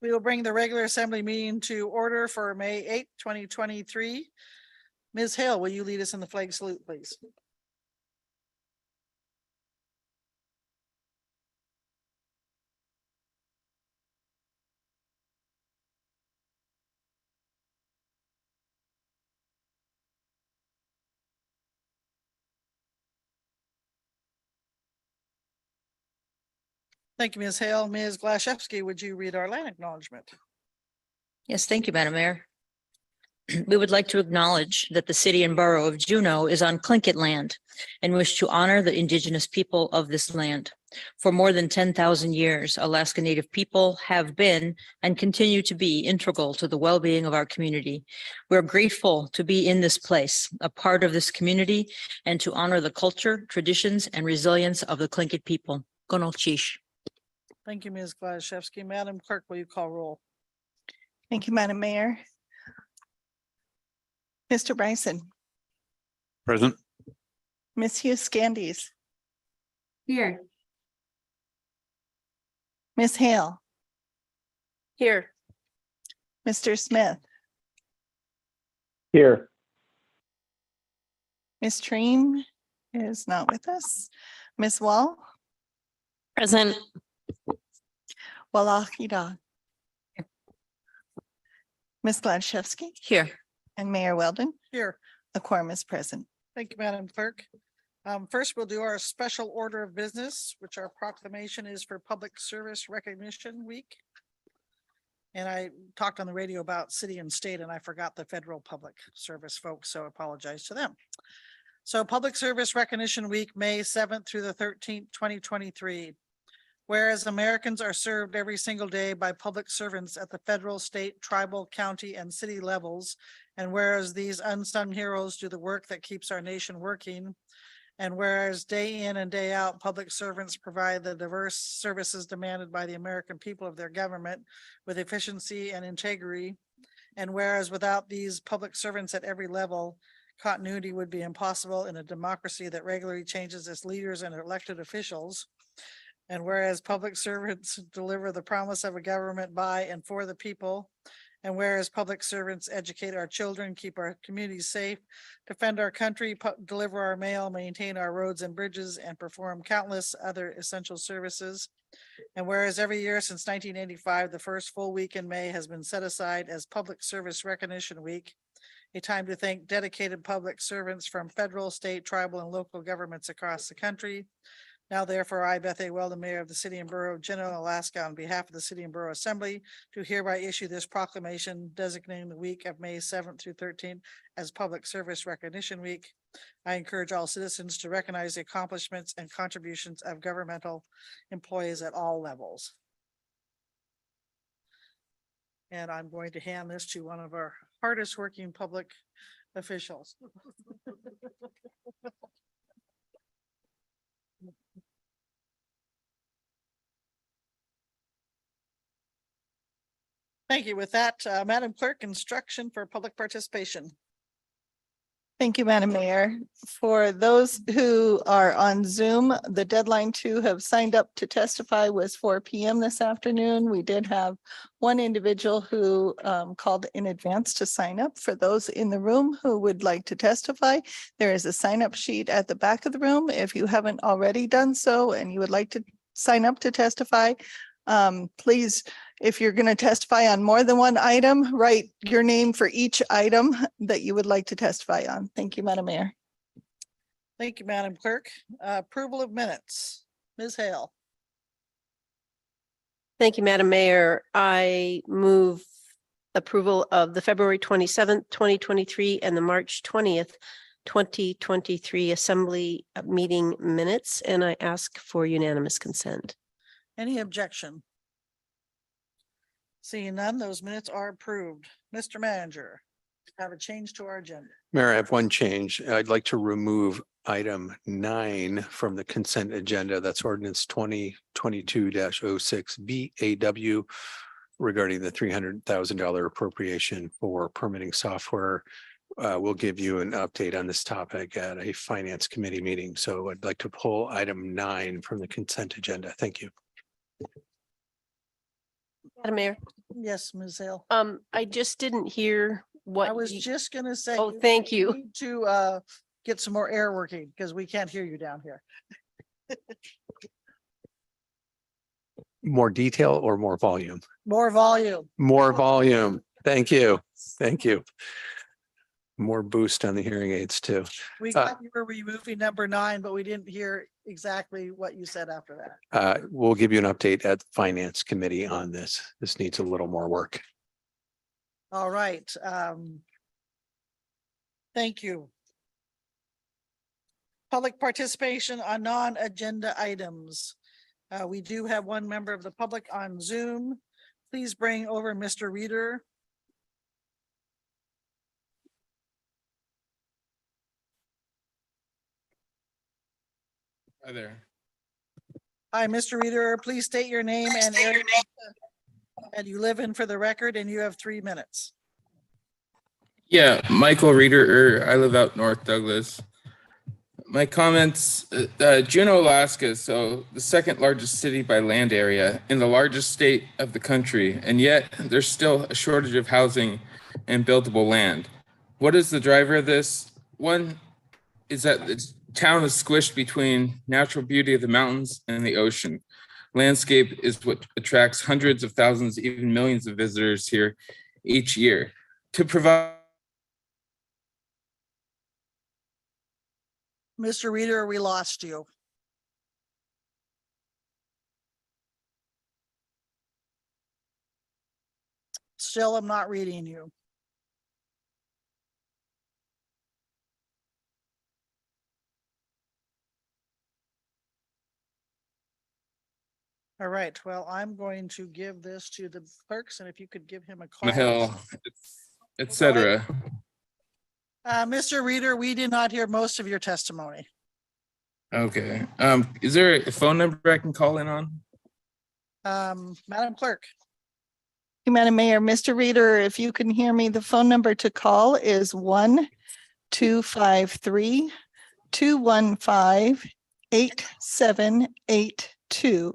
We will bring the regular assembly meeting to order for May 8th, 2023. Ms. Hale, will you lead us in the flag salute, please? Thank you, Ms. Hale. Ms. Glashevsky, would you read our land acknowledgement? Yes, thank you, Madam Mayor. We would like to acknowledge that the city and borough of Juneau is on Tlingit land and wish to honor the indigenous people of this land. For more than 10,000 years, Alaska Native people have been and continue to be integral to the well-being of our community. We're grateful to be in this place, a part of this community, and to honor the culture, traditions, and resilience of the Tlingit people. Gunal Chish. Thank you, Ms. Glashevsky. Madam Clerk, will you call roll? Thank you, Madam Mayor. Mr. Bryson, Present. Ms. Hughes Scandies, Here. Ms. Hale, Here. Mr. Smith, Here. Ms. Treem is not with us. Ms. Wall, Present. Walahida, Ms. Gladchevsky, Here. and Mayor Weldon. Here. A quorum is present. Thank you, Madam Clerk. First, we'll do our special order of business, which our proclamation is for Public Service Recognition Week. And I talked on the radio about city and state, and I forgot the federal public service folks, so I apologize to them. So Public Service Recognition Week, May 7th through the 13th, 2023. Whereas Americans are served every single day by public servants at the federal, state, tribal, county, and city levels, and whereas these unsung heroes do the work that keeps our nation working, and whereas day in and day out, public servants provide the diverse services demanded by the American people of their government with efficiency and integrity, and whereas without these public servants at every level, continuity would be impossible in a democracy that regularly changes its leaders and elected officials. And whereas public servants deliver the promise of a government by and for the people, and whereas public servants educate our children, keep our communities safe, defend our country, deliver our mail, maintain our roads and bridges, and perform countless other essential services. And whereas every year since 1985, the first full week in May has been set aside as Public Service Recognition Week, a time to thank dedicated public servants from federal, state, tribal, and local governments across the country. Now therefore, I, Beth A. Weldon, Mayor of the City and Borough of Juneau, Alaska, on behalf of the City and Borough Assembly, do hereby issue this proclamation designating the week of May 7th through 13th as Public Service Recognition Week. I encourage all citizens to recognize the accomplishments and contributions of governmental employees at all levels. And I'm going to hand this to one of our hardest working public officials. Thank you. With that, Madam Clerk, instruction for public participation. Thank you, Madam Mayor. For those who are on Zoom, the deadline to have signed up to testify was 4 p.m. this afternoon. We did have one individual who called in advance to sign up. For those in the room who would like to testify, there is a sign-up sheet at the back of the room. If you haven't already done so and you would like to sign up to testify, please, if you're going to testify on more than one item, write your name for each item that you would like to testify on. Thank you, Madam Mayor. Thank you, Madam Clerk. Approval of minutes. Ms. Hale. Thank you, Madam Mayor. I move approval of the February 27th, 2023 and the March 20th, 2023 Assembly meeting minutes, and I ask for unanimous consent. Any objection? Seeing none, those minutes are approved. Mr. Manager, have a change to our agenda. Mayor, I have one change. I'd like to remove item 9 from the consent agenda. That's ordinance 2022-06 BAW regarding the $300,000 appropriation for permitting software. We'll give you an update on this topic at a finance committee meeting. So I'd like to pull item 9 from the consent agenda. Thank you. Madam Mayor, Yes, Ms. Hale. I just didn't hear what. I was you- just gonna say. Oh, thank you. need To get some more air working because we can't hear you down here. More detail or more volume? More volume. More volume. Thank you. Thank you. More boost on the hearing aids too. We got you were removing number 9, but we didn't hear exactly what you said after that. We'll give you an update at the Finance Committee on this. This needs a little more work. All right. Thank you. Public participation on non-agenda items. We do have one member of the public on Zoom. Please bring over Mr. Reader. Hi there. Hi, Mr. Reader, please state your name and area and you live in for the record, and you have 3 minutes. Yeah, Michael Reeder, I live out North Douglas. My comments, Juneau, Alaska, so the second largest city by land area in the largest state of the country, and yet there's still a shortage of housing and buildable land. What is the driver of this? One is that the town is squished between natural beauty of the mountains and the ocean. Landscape is what attracts hundreds of thousands, even millions of visitors here each year. To provide Mr. Reader, we lost you. Still, I'm not reading you. All right, well, I'm going to give this to the clerks, and if you could give him a call. Hill, etc. Mr. Reader, we did not hear most of your testimony. Okay. Is there a phone number I can call in on? Madam Clerk, Madam Mayor, Mr. Reader, if you can hear me, the phone number to call is 1-253-215-8782.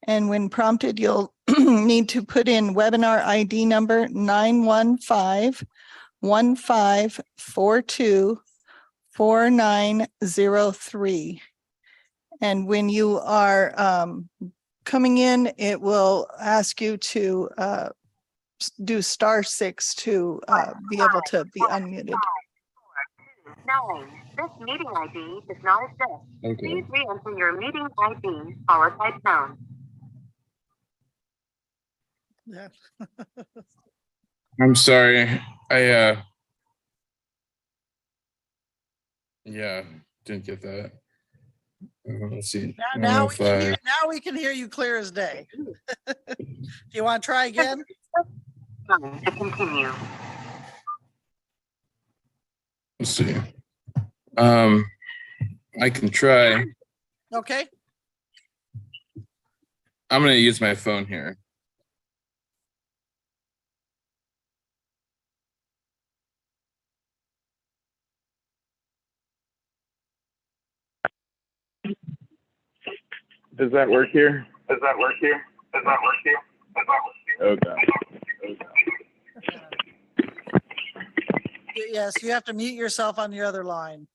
And when prompted, you'll need to put in webinar ID number 915-1542-4903. And when you are coming in, it will ask you to do *6 to be able to be unmuted. 9. This meeting ID does not exist. Okay. Please re-enter your meeting ID followed by pound. yeah, I'm sorry. Yeah, didn't get that. Let's see. now we can hear, 105. now we can hear you clear as day. Do you want to try again? Pound to continue. Let's see. I can try. Okay, I'm gonna use my phone here. Does that work here? Does that work here? Does that work here? Does that work here? yes, you have to mute yourself on the other line.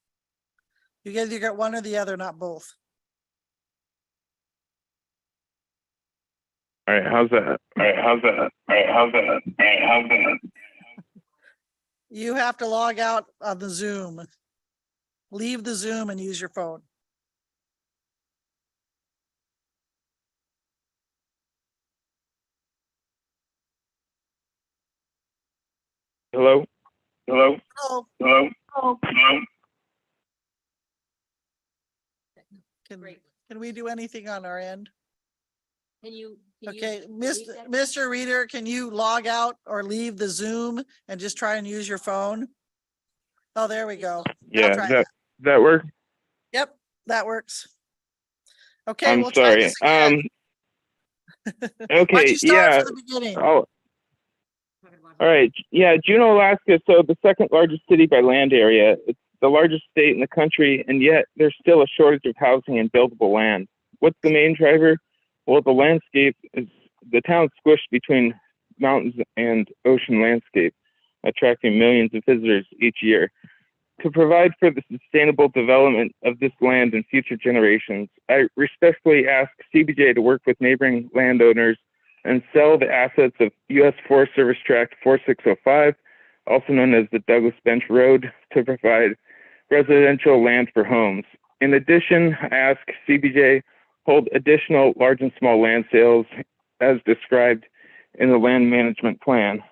You either get one or the other, not both. All right, how's that? All right, how's that? All right, how's that? All right, how's that? You have to log out of the Zoom. Leave the Zoom and use your phone. Hello? Hello? Oh, Hello? Hello? can we do anything on our end? Can you? Okay, Mr. Reader, can you log out or leave the Zoom and just try and use your phone? Oh, there we go. Now Yeah, try that work? Yep, that works. Okay, I'm we'll try sorry. this again. Why don't Okay, you start yeah. from the beginning? Oh, all right. Yeah, Juneau, Alaska. So the second largest city by land area. It's the largest state in the country, and yet there's still a shortage of housing and buildable land. What's the main driver? Well, the landscape is the town squished between mountains and ocean landscape, attracting millions of visitors each year. To provide for the sustainable development of this land in future generations, I respectfully ask CBJ to work with neighboring landowners and sell the assets of U.S. Forest Service Tract 4605, also known as the Douglas Bench Road, to provide residential land for homes. In addition, I ask CBJ hold additional large and small land sales as described in the land management plan.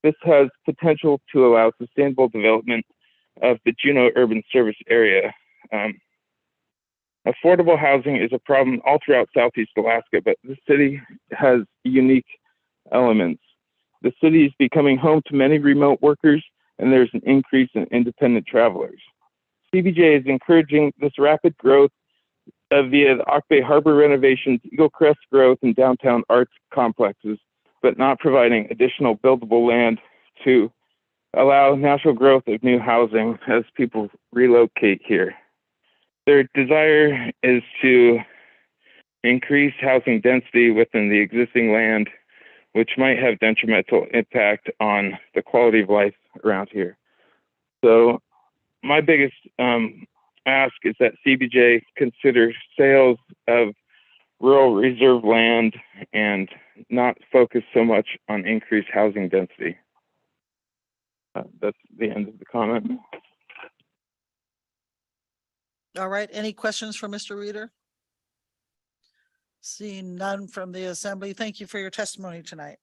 This has potential to allow sustainable development of the Juneau urban service area. Affordable housing is a problem all throughout Southeast Alaska, but the city has unique elements. The city is becoming home to many remote workers, and there's an increase in independent travelers. CBJ is encouraging this rapid growth via the Auk Bay Harbor renovations, Eagle Crest growth, and downtown arts complexes, but not providing additional buildable land to allow natural growth of new housing as people relocate here. Their desire is to increase housing density within the existing land, which might have detrimental impact on the quality of life around here. So my biggest ask is that CBJ consider sales of rural reserve land and not focus so much on increased housing density. That's the end of the comment. All right, any questions for Mr. Reader? Seeing none from the assembly, thank you for your testimony tonight.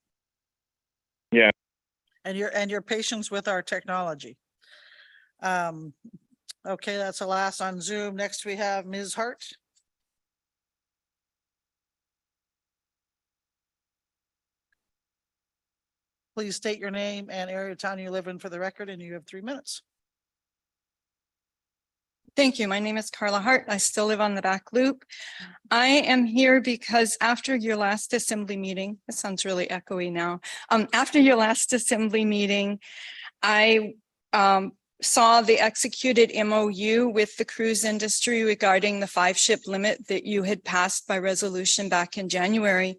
Yeah. And your patience with our technology. Okay, that's the last on Zoom. Next, we have Ms. Hart. Please state your name and area of town you live in for the record, and you have 3 minutes. Thank you. My name is Carla Hart. I still live on the back loop. I am here because after your last assembly meeting, it sounds really echoey now. After your last assembly meeting, I saw the executed MOU with the cruise industry regarding the 5-ship limit that you had passed by resolution back in January.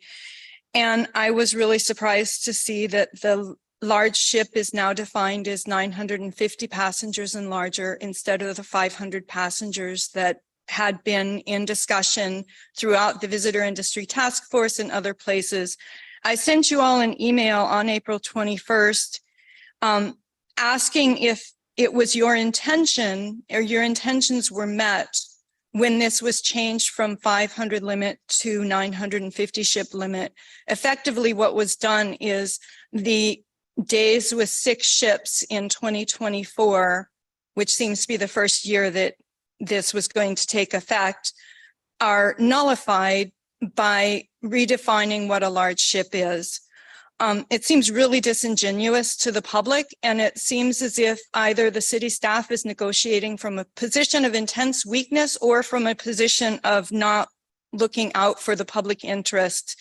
And I was really surprised to see that the large ship is now defined as 950 passengers and larger instead of the 500 passengers that had been in discussion throughout the Visitor Industry Task Force and other places. I sent you all an email on April 21st asking if it was your intention or your intentions were met when this was changed from 500 limit to 950 ship limit. Effectively, what was done is the days with 6 ships in 2024, which seems to be the first year that this was going to take effect, are nullified by redefining what a large ship is. It seems really disingenuous to the public, and it seems as if either the city staff is negotiating from a position of intense weakness or from a position of not looking out for the public interest.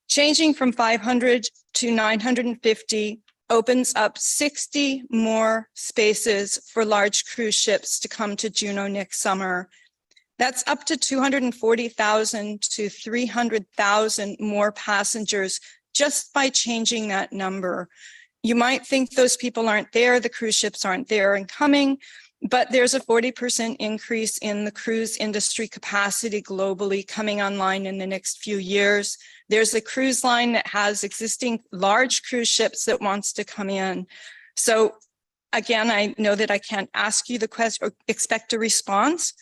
Changing from 500 to 950 opens up 60 more spaces for large cruise ships to come to Juneau next summer. That's up to 240,000 to 300,000 more passengers just by changing that number. You might think those people aren't there, the cruise ships aren't there and coming, but there's a 40% increase in the cruise industry capacity globally coming online in the next few years. There's a cruise line that has existing large cruise ships that wants to come in. So again, I know that I can't ask you the question or expect a response,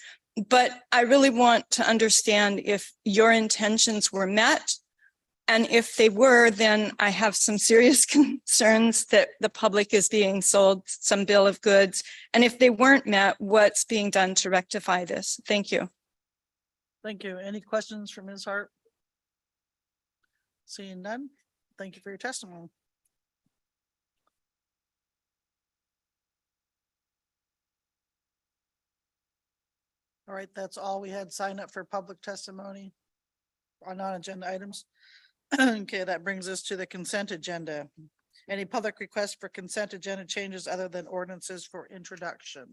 but I really want to understand if your intentions were met. And if they were, then I have some serious concerns that the public is being sold some bill of goods. And if they weren't met, what's being done to rectify this? Thank you. Thank you. Any questions for Ms. Hart? Seeing none, thank you for your testimony. All right, that's all we had signed up for public testimony on non-agenda items. Okay, that brings us to the consent agenda. Any public requests for consent agenda changes other than ordinances for introduction?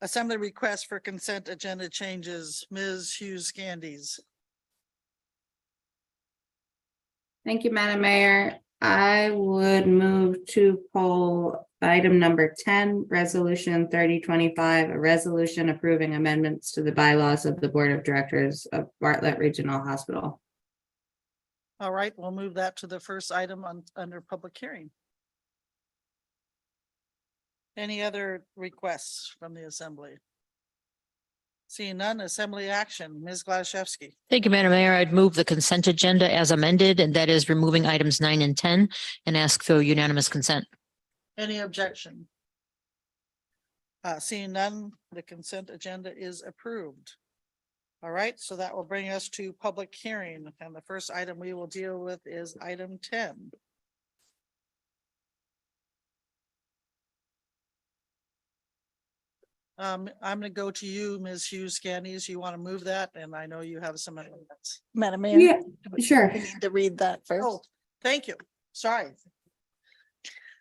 Assembly request for consent agenda changes, Ms. Hughes Scandies. Thank you, Madam Mayor. I would move to poll item number 10, resolution 3025, a resolution approving amendments to the bylaws of the Board of Directors of Bartlett Regional Hospital. All right, we'll move that to the first item on, under public hearing. Any other requests from the assembly? Seeing none, assembly action, Ms. Gladysevsky. Thank you, Madam Mayor. I'd move the consent agenda as amended, and that is removing items 9 and 10 and ask for unanimous consent. Any objection? Seeing none, the consent agenda is approved. All right, so that will bring us to public hearing, and the first item we will deal with is item 10. I'm gonna go to you, Ms. Hughes Candies. You want to move that? And I know you have some amendments. Madam Mayor. Yeah, sure. I need to read that Oh, first. thank you. Sorry.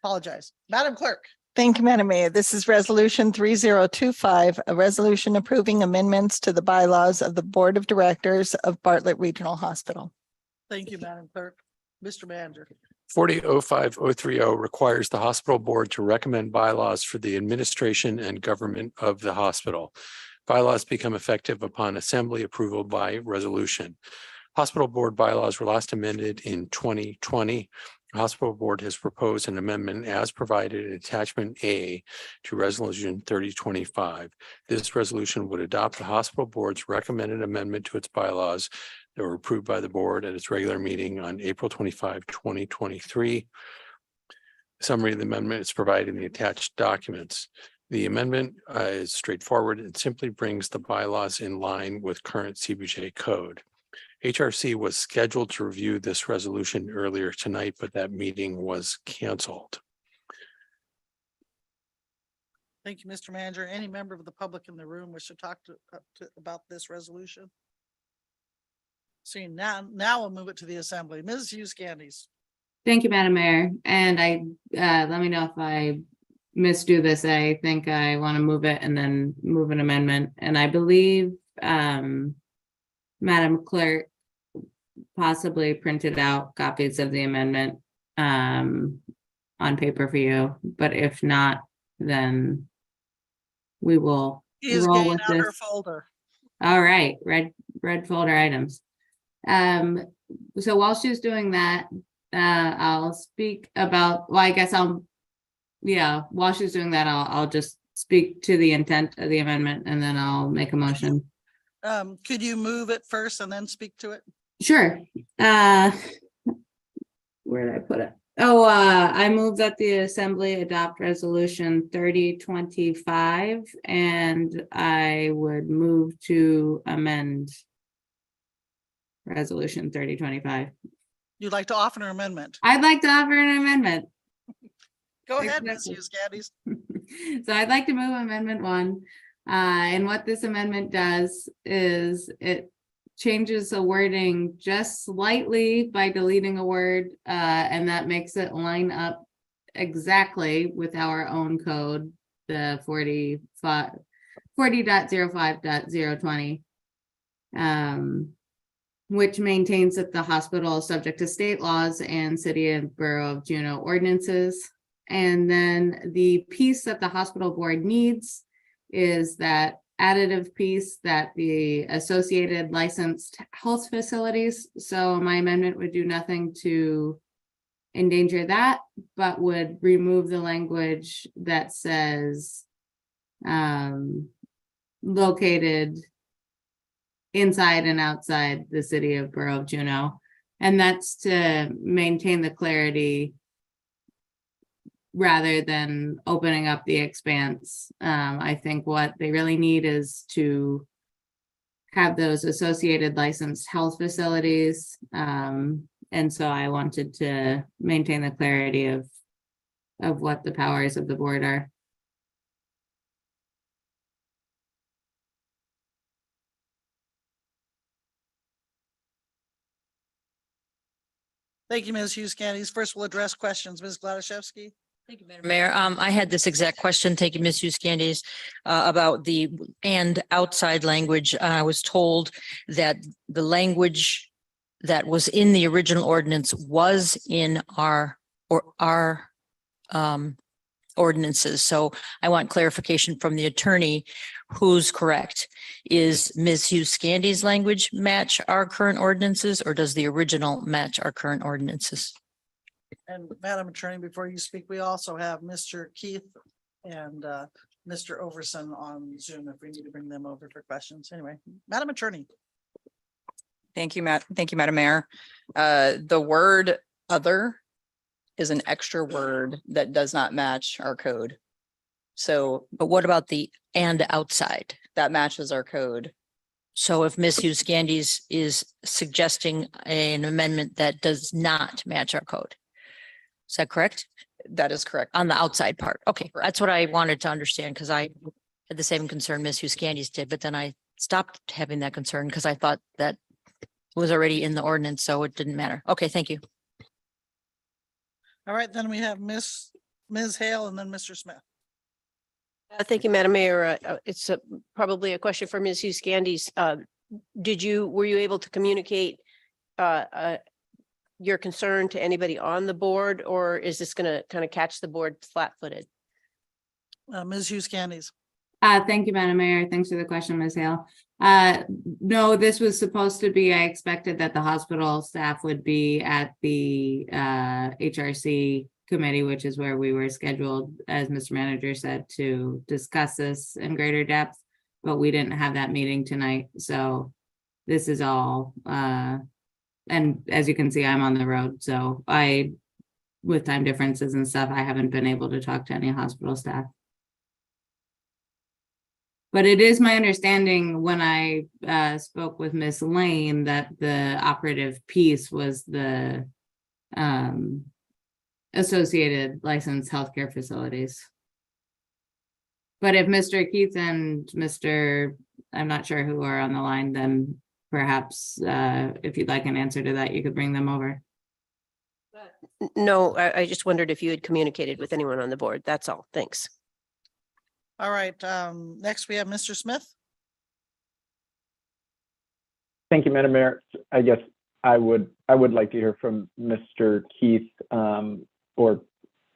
Apologize. Madam Clerk. Thank you, Madam Mayor. This is Resolution 3025, a resolution approving amendments to the bylaws of the Board of Directors of Bartlett Regional Hospital. Thank you, Madam Clerk. Mr. Manager. 40-05-030 requires the hospital board to recommend bylaws for the administration and government of the hospital. Bylaws become effective upon assembly approval by resolution. Hospital board bylaws were last amended in 2020. The hospital board has proposed an amendment as provided in attachment A to resolution 3025. This resolution would adopt the hospital board's recommended amendment to its bylaws that were approved by the board at its regular meeting on April 25, 2023. Summary of the amendment is provided in the attached documents. The amendment is straightforward and simply brings the bylaws in line with current CBJ code. HRC was scheduled to review this resolution earlier tonight, but that meeting was canceled. Thank you, Mr. Manager. Any member of the public in the room wish to talk about this resolution? Seeing now we'll move it to the assembly. Ms. Hughes Candies. Thank you, Madam Mayor. And I, let me know if I misdo this. I think I want to move it and then move an amendment. And I believe, Madam Clerk possibly printed out copies of the amendment, on paper for you. But if not, then we will She is roll getting with out her this. folder. All right, red folder items. So while she's doing that, I'll speak about, well, I guess while she's doing that, I'll just speak to the intent of the amendment and then I'll make a motion. Could you move it first and then speak to it? Sure. Where did I put it? Oh, I move that the assembly adopt resolution 3025 and I would move to amend resolution 3025. You'd like to offer an amendment? I'd like to offer an amendment. Go ahead, Ms. Exactly. Hughes Candies. So I'd like to move amendment 1. And what this amendment does is it changes the wording just slightly by deleting a word, and that makes it line up exactly with our own code, the 40.05.020, which maintains that the hospital is subject to state laws and city and borough of Juneau ordinances. And then the piece that the hospital board needs is that additive piece that the associated licensed health facilities. So my amendment would do nothing to endanger that, but would remove the language that says located inside and outside the city of Borough of Juneau. And that's to maintain the clarity rather than opening up the expanse. I think what they really need is to have those associated licensed health facilities. And so I wanted to maintain the clarity of what the powers of the board are. Thank you, Ms. Hughes Candies. First, we'll address questions. Ms. Gladysevsky. Thank you, Madam Mayor. I had this exact question. Thank you, Ms. Hughes Candies, about the and outside language. I was told that the language that was in the original ordinance was in our ordinances. So I want clarification from the attorney who's correct. Is Ms. Hughes Scandy's language match our current ordinances, or does the original match our current ordinances? And Madam Attorney, before you speak, we also have Mr. Keith and Mr. Overson on Zoom if we need to bring them over for questions. Anyway, Madam Attorney. Thank you, Thank you, Madam Mayor. The word other is an extra word that does not match our code. So But what about the and outside? that matches our code. So if Ms. Hughes Scandy's is suggesting an amendment that does not match our code. Is that correct? That is correct. On the outside part. Okay, that's what I wanted to understand because I had the same concern Ms. Hughes Scandy's did, but then I stopped having that concern because I thought that was already in the ordinance, so it didn't matter. Okay, thank you. All right, then we have Ms. Hale and then Mr. Smith. Thank you, Madam Mayor. It's probably a question for Ms. Hughes Scandy's. Were you able to communicate your concern to anybody on the board, or is this going to kind of catch the board flat-footed? Ms. Hughes Scandy's. Thank you, Madam Mayor. Thanks for the question, Ms. Hale. No, this was supposed to be, I expected that the hospital staff would be at the HRC committee, which is where we were scheduled, as Mr. Manager said, to discuss this in greater depth, but we didn't have that meeting tonight. So this is all, and as you can see, I'm on the road. So with time differences and stuff, I haven't been able to talk to any hospital staff. But it is my understanding when I spoke with Ms. Lane that the operative piece was the associated licensed healthcare facilities. But if Mr. Keith and Mr. I'm not sure who are on the line, then perhaps if you'd like an answer to that, you could bring them over. No, I just wondered if you had communicated with anyone on the board. That's all. Thanks. All right, next we have Mr. Smith. Thank you, Madam Mayor. I guess I would like to hear from Mr. Keith or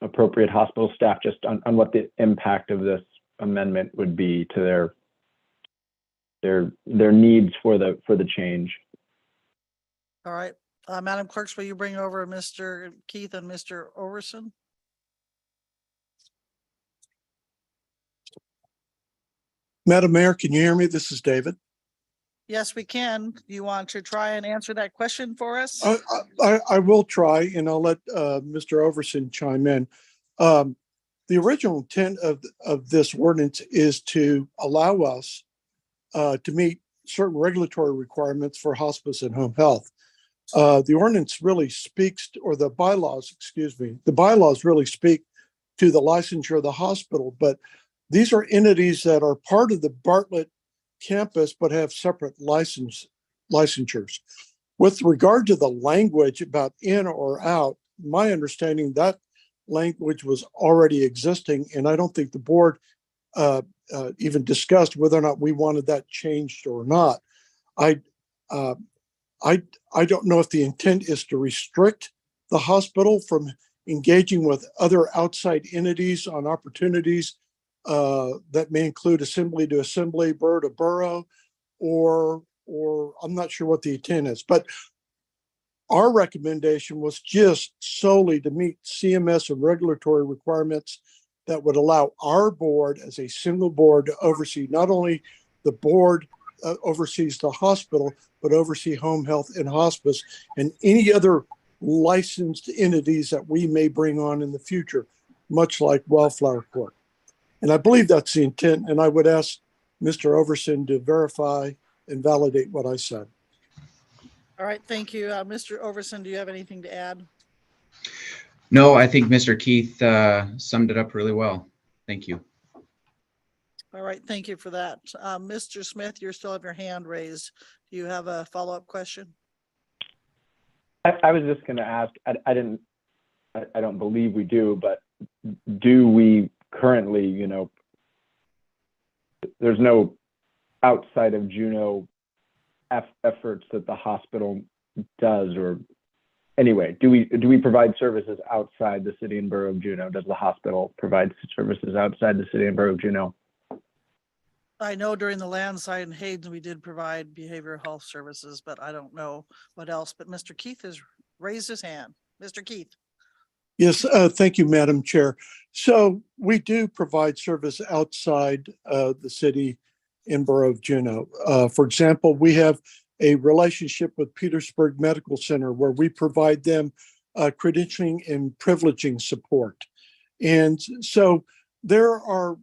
appropriate hospital staff just on what the impact of this amendment would be to their needs for the change. All right, Madam Clerks, will you bring over Mr. Keith and Mr. Overson? Madam Mayor, can you hear me? This is David. Yes, we can. You want to try and answer that question for us? I will try, and I'll let Mr. Overson chime in. The original intent of this ordinance is to allow us to meet certain regulatory requirements for hospice and home health. The ordinance really speaks, or the bylaws, excuse me, the bylaws really speak to the licensure of the hospital, but these are entities that are part of the Bartlett campus, but have separate licensures. With regard to the language about in or out, my understanding that language was already existing, and I don't think the board even discussed whether or not we wanted that changed or not. I don't know if the intent is to restrict the hospital from engaging with other outside entities on opportunities that may include assembly to assembly, borough to borough, or I'm not sure what the intent is, but our recommendation was just solely to meet CMS and regulatory requirements that would allow our board as a single board to oversee not only the board oversees the hospital, but oversee home health and hospice and any other licensed entities that we may bring on in the future, much like Wildflower Court. And I believe that's the intent, and I would ask Mr. Overson to verify and validate what I said. All right, thank you. Mr. Overson, do you have anything to add? No, I think Mr. Keith summed it up really well. Thank you. All right, thank you for that. Mr. Smith, you still have your hand raised. Do you have a follow-up question? I was just going to ask, I don't believe we do, but do we currently, there's no outside of Juneau efforts that the hospital does, or anyway, do we provide services outside the city and borough of Juneau? Does the hospital provide services outside the city and borough of Juneau? I know during the landslide in Hayden, we did provide behavioral health services, but I don't know what else. But Mr. Keith has raised his hand. Mr. Keith. Yes, thank you, Madam Chair. So we do provide service outside the city and borough of Juneau. For example, we have a relationship with Petersburg Medical Center where we provide them credentialing and privileging support. And so there are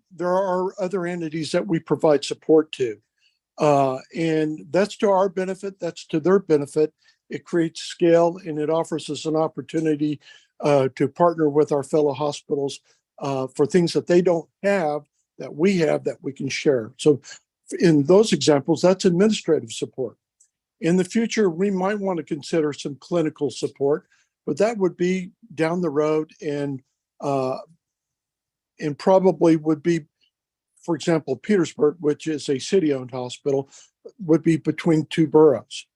other entities that we provide support to. And that's to our benefit, that's to their benefit. It creates scale and it offers us an opportunity to partner with our fellow hospitals for things that they don't have, that we have, that we can share. So in those examples, that's administrative support. In the future, we might want to consider some clinical support, but that would be down the road and probably would be, for example, Petersburg, which is a city-owned hospital, would be between two boroughs.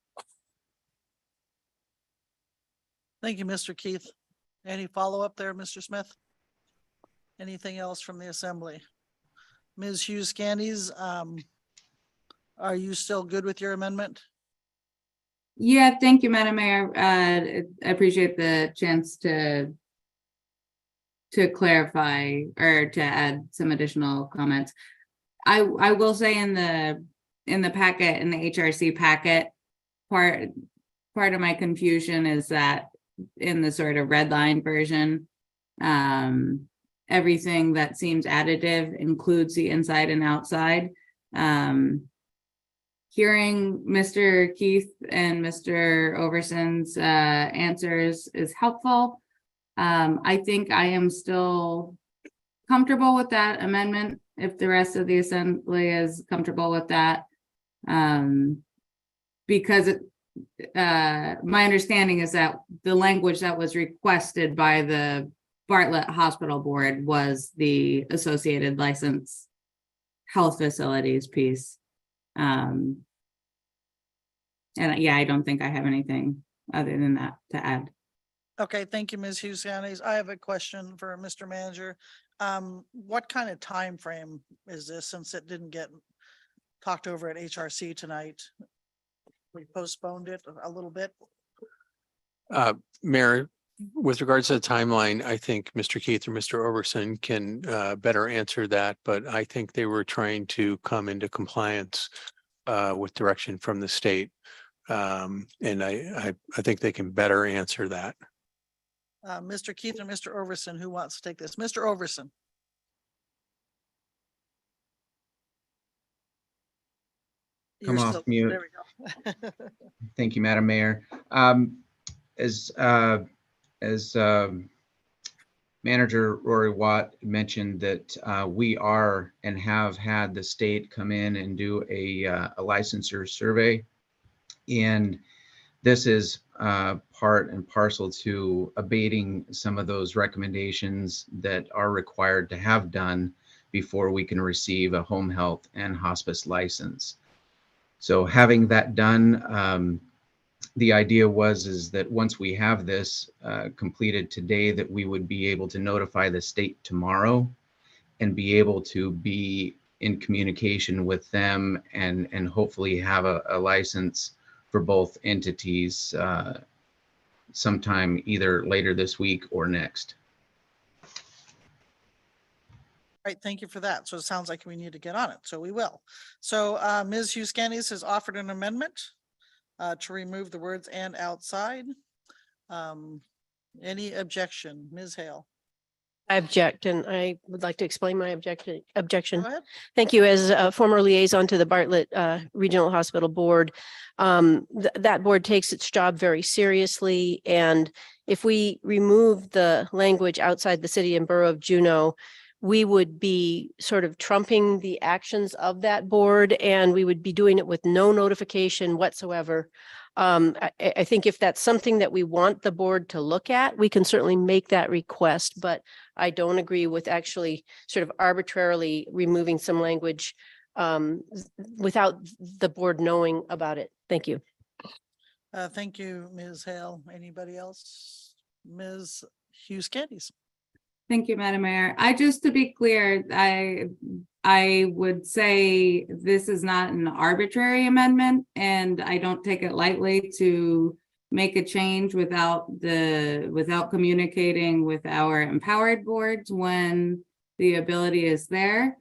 Thank you, Mr. Keith. Any follow-up there, Mr. Smith? Anything else from the assembly? Ms. Hughes Candies, are you still good with your amendment? Yeah, thank you, Madam Mayor. I appreciate the chance to clarify or to add some additional comments. I will say in the packet, in the HRC packet, part of my confusion is that in the sort of red line version, everything that seems additive includes the inside and outside. Hearing Mr. Keith and Mr. Overson's answers is helpful. I think I am still comfortable with that amendment if the rest of the assembly is comfortable with that. Because my understanding is that the language that was requested by the Bartlett Hospital Board was the associated licensed health facilities piece. And yeah, I don't think I have anything other than that to add. Okay, thank you, Ms. Hughes Candies. I have a question for Mr. Manager. What kind of time frame is this, since it didn't get talked over at HRC tonight? We postponed it a little bit. Mayor, with regards to the timeline, I think Mr. Keith or Mr. Overson can better answer that, but I think they were trying to come into compliance with direction from the state. And I think they can better answer that. Mr. Keith and Mr. Overson, who wants to take this? Mr. Overson. Come You're off still- mute. There we go. Thank you, Madam Mayor. As Manager Rory Watt mentioned that we are and have had the state come in and do a licensure survey. And this is part and parcel to abating some of those recommendations that are required to have done before we can receive a home health and hospice license. So having that done, the idea is that once we have this completed today, that we would be able to notify the state tomorrow and be able to be in communication with them and hopefully have a license for both entities sometime either later this week or next. Right, thank you for that. So it sounds like we need to get on it, so we will. So Ms. Hughes Candies has offered an amendment to remove the words "and outside." Any objection? Ms. Hale? I object, and I would like to explain my objection. Go ahead. Thank you. As a former liaison to the Bartlett Regional Hospital Board, that board takes its job very seriously. And if we remove the language "outside the city and borough of Juneau," we would be sort of trumping the actions of that board, and we would be doing it with no notification whatsoever. I think if that's something that we want the board to look at, we can certainly make that request, but I don't agree with actually sort of arbitrarily removing some language without the board knowing about it. Thank you. Thank you, Ms. Hale. Anybody else? Ms. Hughes Candies. Thank you, Madam Mayor. Just to be clear, I would say this is not an arbitrary amendment, and I don't take it lightly to make a change without communicating with our empowered boards when the ability is there.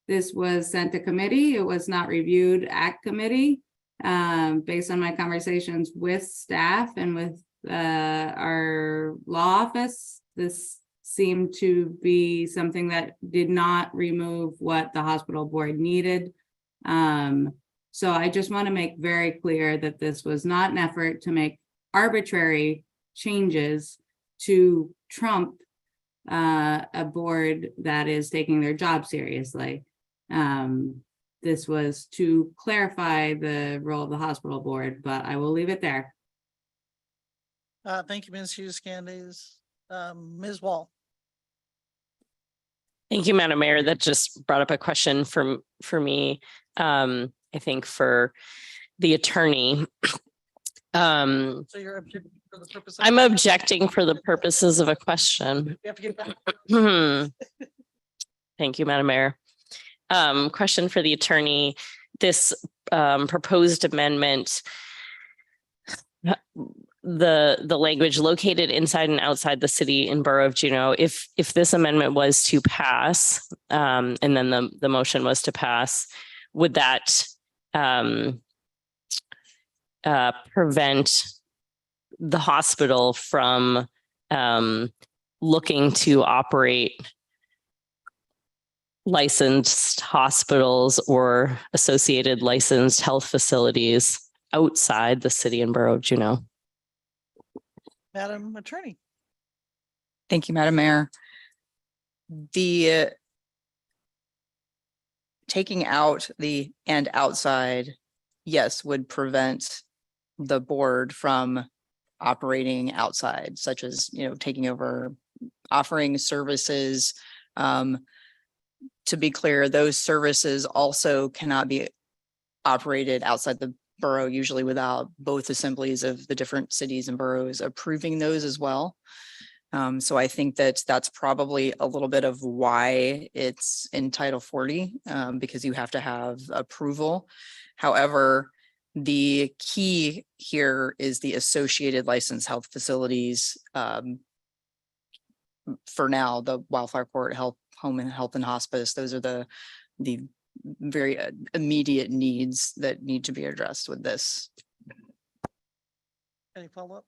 This was sent to committee. It was not reviewed at committee. Based on my conversations with staff and with our law office, this seemed to be something that did not remove what the hospital board needed. So I just want to make very clear that this was not an effort to make arbitrary changes to trump a board that is taking their job seriously. This was to clarify the role of the hospital board, but I will leave it there. Thank you, Ms. Hughes Candies. Ms. Wall. Thank you, Madam Mayor. That just brought up a question for me. I think for the attorney. So you're objecting for the purpose of. I'm objecting for the purposes of a question. You have to get back. Thank you, Madam Mayor. Question for the attorney. This proposed amendment, the language located inside and outside the city and borough of Juneau, if this amendment was to pass, and then the motion was to pass, would that prevent the hospital from looking to operate licensed hospitals or associated licensed health facilities outside the city and borough of Juneau? Madam Attorney. Thank you, Madam Mayor. The taking out the and outside, yes, would prevent the board from operating outside, such as, taking over, offering services. To be clear, those services also cannot be operated outside the borough, usually without both assemblies of the different cities and boroughs approving those as well. So I think that that's probably a little bit of why it's in Title 40, because you have to have approval. However, the key here is the associated licensed health facilities. For now, the Wildflower Court, Home and Health and Hospice, those are the very immediate needs that need to be addressed with this. Any follow-up?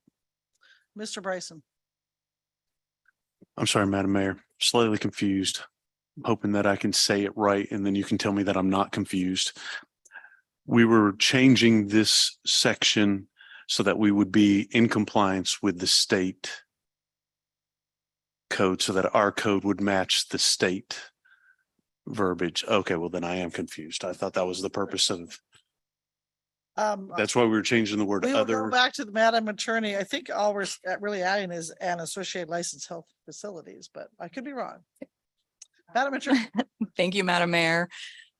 Mr. Bryson. I'm sorry, Madam Mayor, slightly confused. I'm hoping that I can say it right and then you can tell me that I'm not confused. We were changing this section so that we would be in compliance with the state code so that our code would match the state verbiage. Okay, well then I am confused. I thought that was the purpose of. That's why we were changing the word We will go other. back to the Madam Attorney. I think all we're really adding is an associated licensed health facilities, but I could be wrong. Madam Attorney. Thank you, Madam Mayor.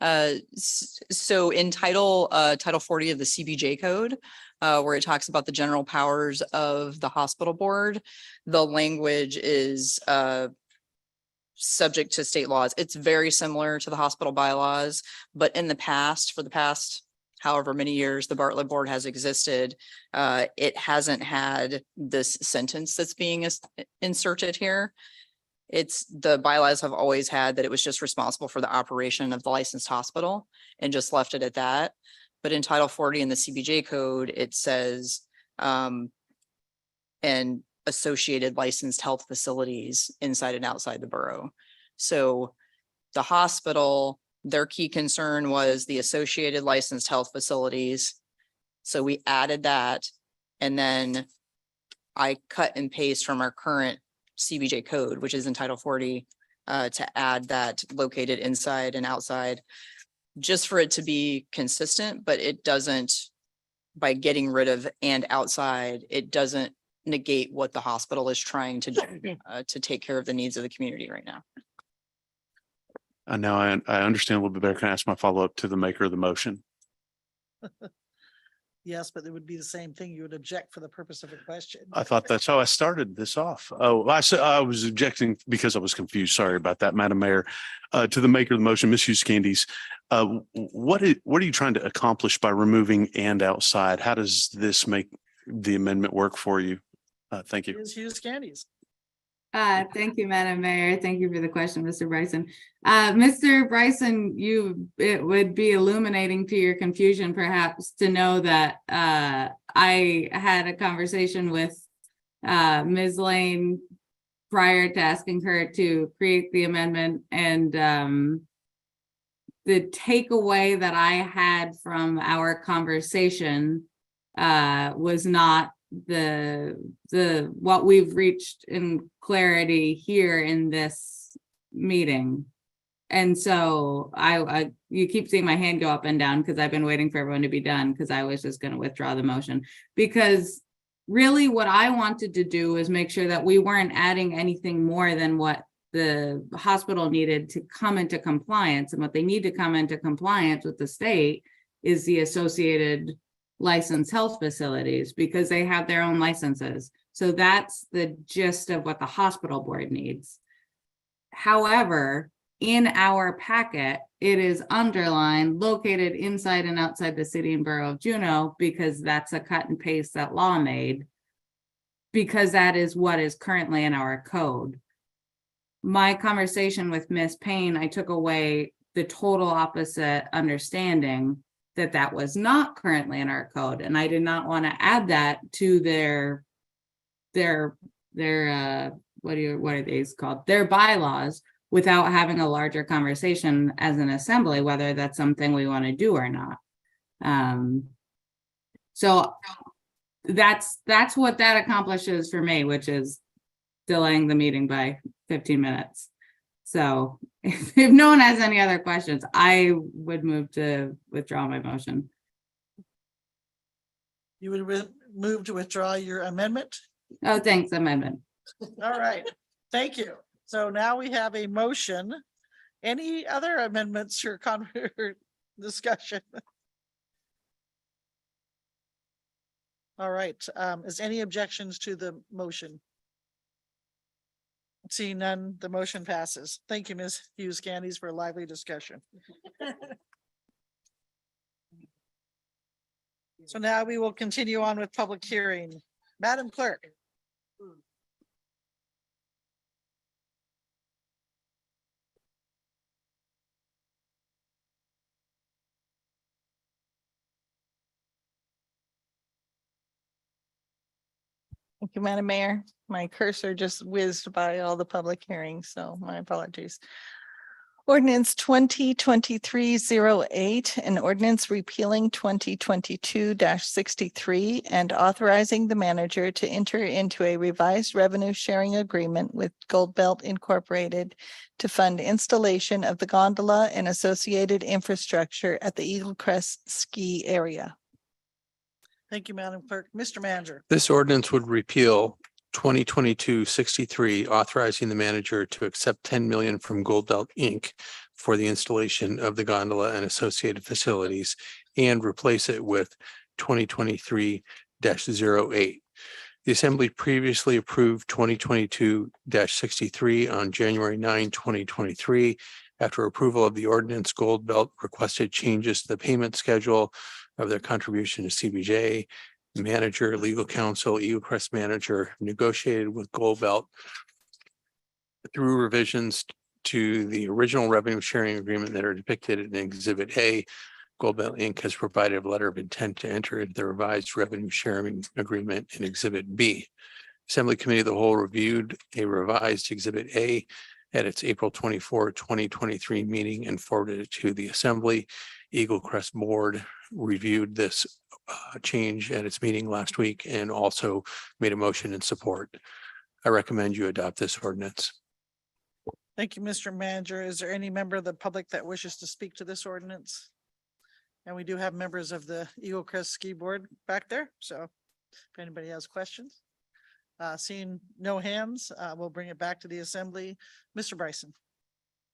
So in Title 40 of the CBJ code, where it talks about the general powers of the hospital board, the language is subject to state laws. It's very similar to the hospital bylaws, but in the past, for the past however many years the Bartlett board has existed, it hasn't had this sentence that's being inserted here. The bylaws have always had that it was just responsible for the operation of the licensed hospital and just left it at that. But in Title 40 in the CBJ code, it says and associated licensed health facilities inside and outside the borough. So the hospital, their key concern was the associated licensed health facilities. So we added that, and then I cut and paste from our current CBJ code, which is in Title 40, to add that located inside and outside, just for it to be consistent, but it doesn't, by getting rid of and outside, it doesn't negate what the hospital is trying to do to take care of the needs of the community right now. Now I understand a little bit better. Can I ask my follow-up to the maker of the motion? Yes, but it would be the same thing. You would object for the purpose of a question. I thought that's how I started this off. Oh, I said I was objecting because I was confused. Sorry about that, Madam Mayor. To the maker of the motion, Ms. Hughes Candies, what are you trying to accomplish by removing "and outside"? How does this make the amendment work for you? Thank you. Ms. Hughes Candies. Thank you, Madam Mayor. Thank you for the question, Mr. Bryson. Mr. Bryson, it would be illuminating to your confusion perhaps to know that I had a conversation with Ms. Lane prior to asking her to create the amendment, and the takeaway that I had from our conversation was not the what we've reached in clarity here in this meeting. And so you keep seeing my hand go up and down because I've been waiting for everyone to be done, because I was just going to withdraw the motion, because really what I wanted to do is make sure that we weren't adding anything more than what the hospital needed to come into compliance. And what they need to come into compliance with the state is the associated licensed health facilities, because they have their own licenses. So that's the gist of what the hospital board needs. However, in our packet, it is underlined, located inside and outside the city and borough of Juneau, because that's a cut and paste that law made, because that is what is currently in our code. My conversation with Ms. Payne, I took away the total opposite understanding that was not currently in our code, and I did not want to add that to their what are these called, their bylaws, without having a larger conversation as an assembly, whether that's something we want to do or not. So that's what that accomplishes for me, which is delaying the meeting by 15 minutes. So if no one has any other questions, I would move to withdraw my motion. You would move to withdraw your amendment? Oh, thanks, amendment. All right, thank you. So now we have a motion. Any other amendments or discussion? All right, is any objections to the motion? Seeing none, the motion passes. Thank you, Ms. Hughes Candies, for a lively discussion. So now we will continue on with public hearing. Madam Clerk. Thank you, Madam Mayor. My cursor just whizzed by all the public hearings, so my apologies. Ordinance 2023-08, an ordinance repealing 2022-63 and authorizing the manager to enter into a revised revenue sharing agreement with Gold Belt Incorporated to fund installation of the gondola and associated infrastructure at the Eagle Crest ski area. Thank you, Madam Clerk. Mr. Manager. This ordinance would repeal 2022-63, authorizing the manager to accept 10 million from Gold Belt Inc. for the installation of the gondola and associated facilities, and replace it with 2023-08. The Assembly previously approved 2022-63 on January 9, 2023. After approval of the ordinance, Gold Belt requested changes to the payment schedule of their contribution to CBJ. Manager, legal counsel, Eagle Crest manager negotiated with Gold Belt through revisions to the original revenue sharing agreement that are depicted in Exhibit A. Gold Belt Inc. has provided a letter of intent to enter into the revised revenue sharing agreement in Exhibit B. Assembly Committee of the Whole reviewed a revised Exhibit A at its April 24, 2023 meeting and forwarded it to the Assembly. Eagle Crest Board reviewed this change at its meeting last week and also made a motion in support. I recommend you adopt this ordinance. Thank you, Mr. Manager. Is there any member of the public that wishes to speak to this ordinance? And we do have members of the Eagle Crest Ski Board back there, so if anybody has questions. Seeing no hands, we'll bring it back to the Assembly. Mr. Bryson.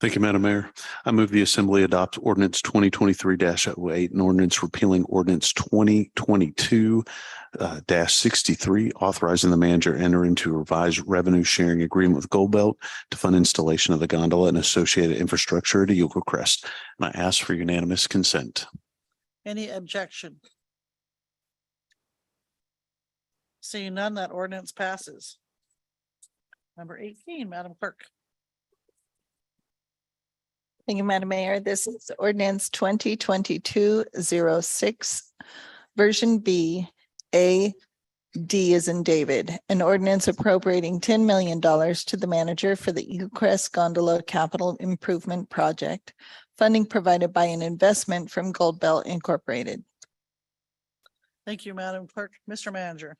Thank you, Madam Mayor. I move the Assembly adopt ordinance 2023-08 and ordinance repealing ordinance 2022-63, authorizing the manager to enter into a revised revenue sharing agreement with Gold Belt to fund installation of the gondola and associated infrastructure at Eagle Crest. And I ask for unanimous consent. Any objection? Seeing none, that ordinance passes. Number 18, Madam Clerk. Thank you, Madam Mayor. This is ordinance 2022-06, version B, A, D as in David, an ordinance appropriating $10 million to the manager for the Eagle Crest Gondola Capital Improvement Project, funding provided by an investment from Gold Belt Incorporated. Thank you, Madam Clerk. Mr. Manager.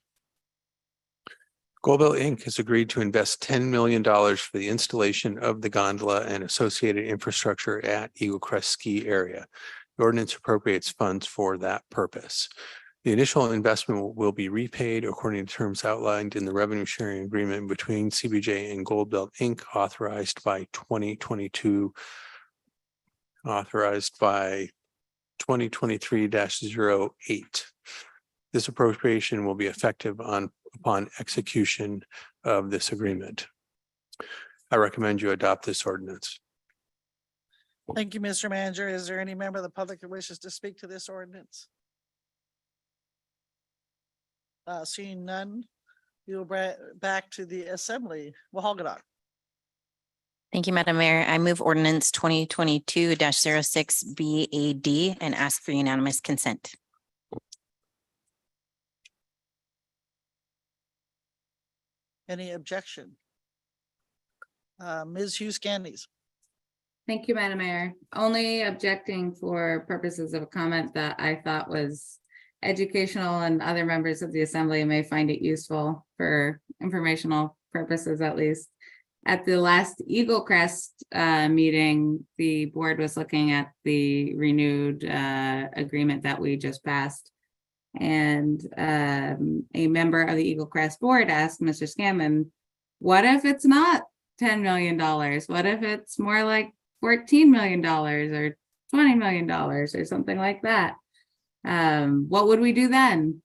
Gold Belt Inc. has agreed to invest $10 million for the installation of the gondola and associated infrastructure at Eagle Crest Ski Area. The ordinance appropriates funds for that purpose. The initial investment will be repaid according to terms outlined in the revenue sharing agreement between CBJ and Gold Belt Inc. authorized by 2023-08. This appropriation will be effective upon execution of this agreement. I recommend you adopt this ordinance. Thank you, Mr. Manager. Is there any member of the public that wishes to speak to this ordinance? Seeing none, you'll bring back to the Assembly. Wahalgadock. Thank you, Madam Mayor. I move ordinance 2022-06 BAD and ask for unanimous consent. Any objection? Ms. Hughes Candies. Thank you, Madam Mayor. Only objecting for purposes of a comment that I thought was educational and other members of the Assembly may find it useful for informational purposes, at least. At the last Eagle Crest meeting, the board was looking at the renewed agreement that we just passed. And a member of the Eagle Crest board asked Mr. Scanlon, what if it's not $10 million? What if it's more like $14 million or $20 million or something like that? What would we do then?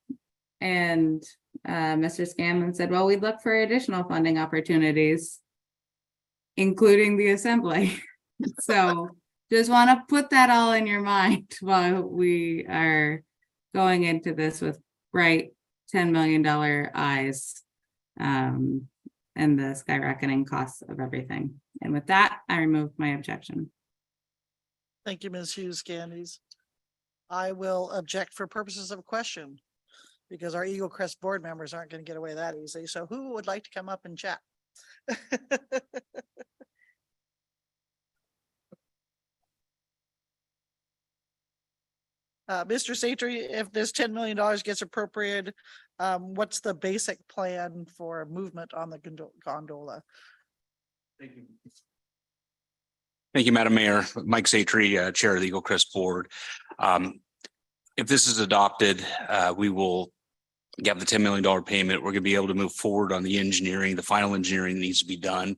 And Mr. Scanlon said, well, we'd look for additional funding opportunities, including the Assembly. So just want to put that all in your mind while we are going into this with bright $10 million eyes and the skyrocketing costs of everything. And with that, I remove my objection. Thank you, Ms. Hughes Candies. I will object for purposes of question because our Eagle Crest board members aren't going to get away that easy. So who would like to come up and chat? Mr. Satry, if this $10 million gets appropriated, what's the basic plan for movement on the gondola? Thank you. Thank you, Madam Mayor. Mike Satry, Chair of the Eagle Crest Board. If this is adopted, we will get the $10 million payment. We're going to be able to move forward on the engineering. The final engineering needs to be done.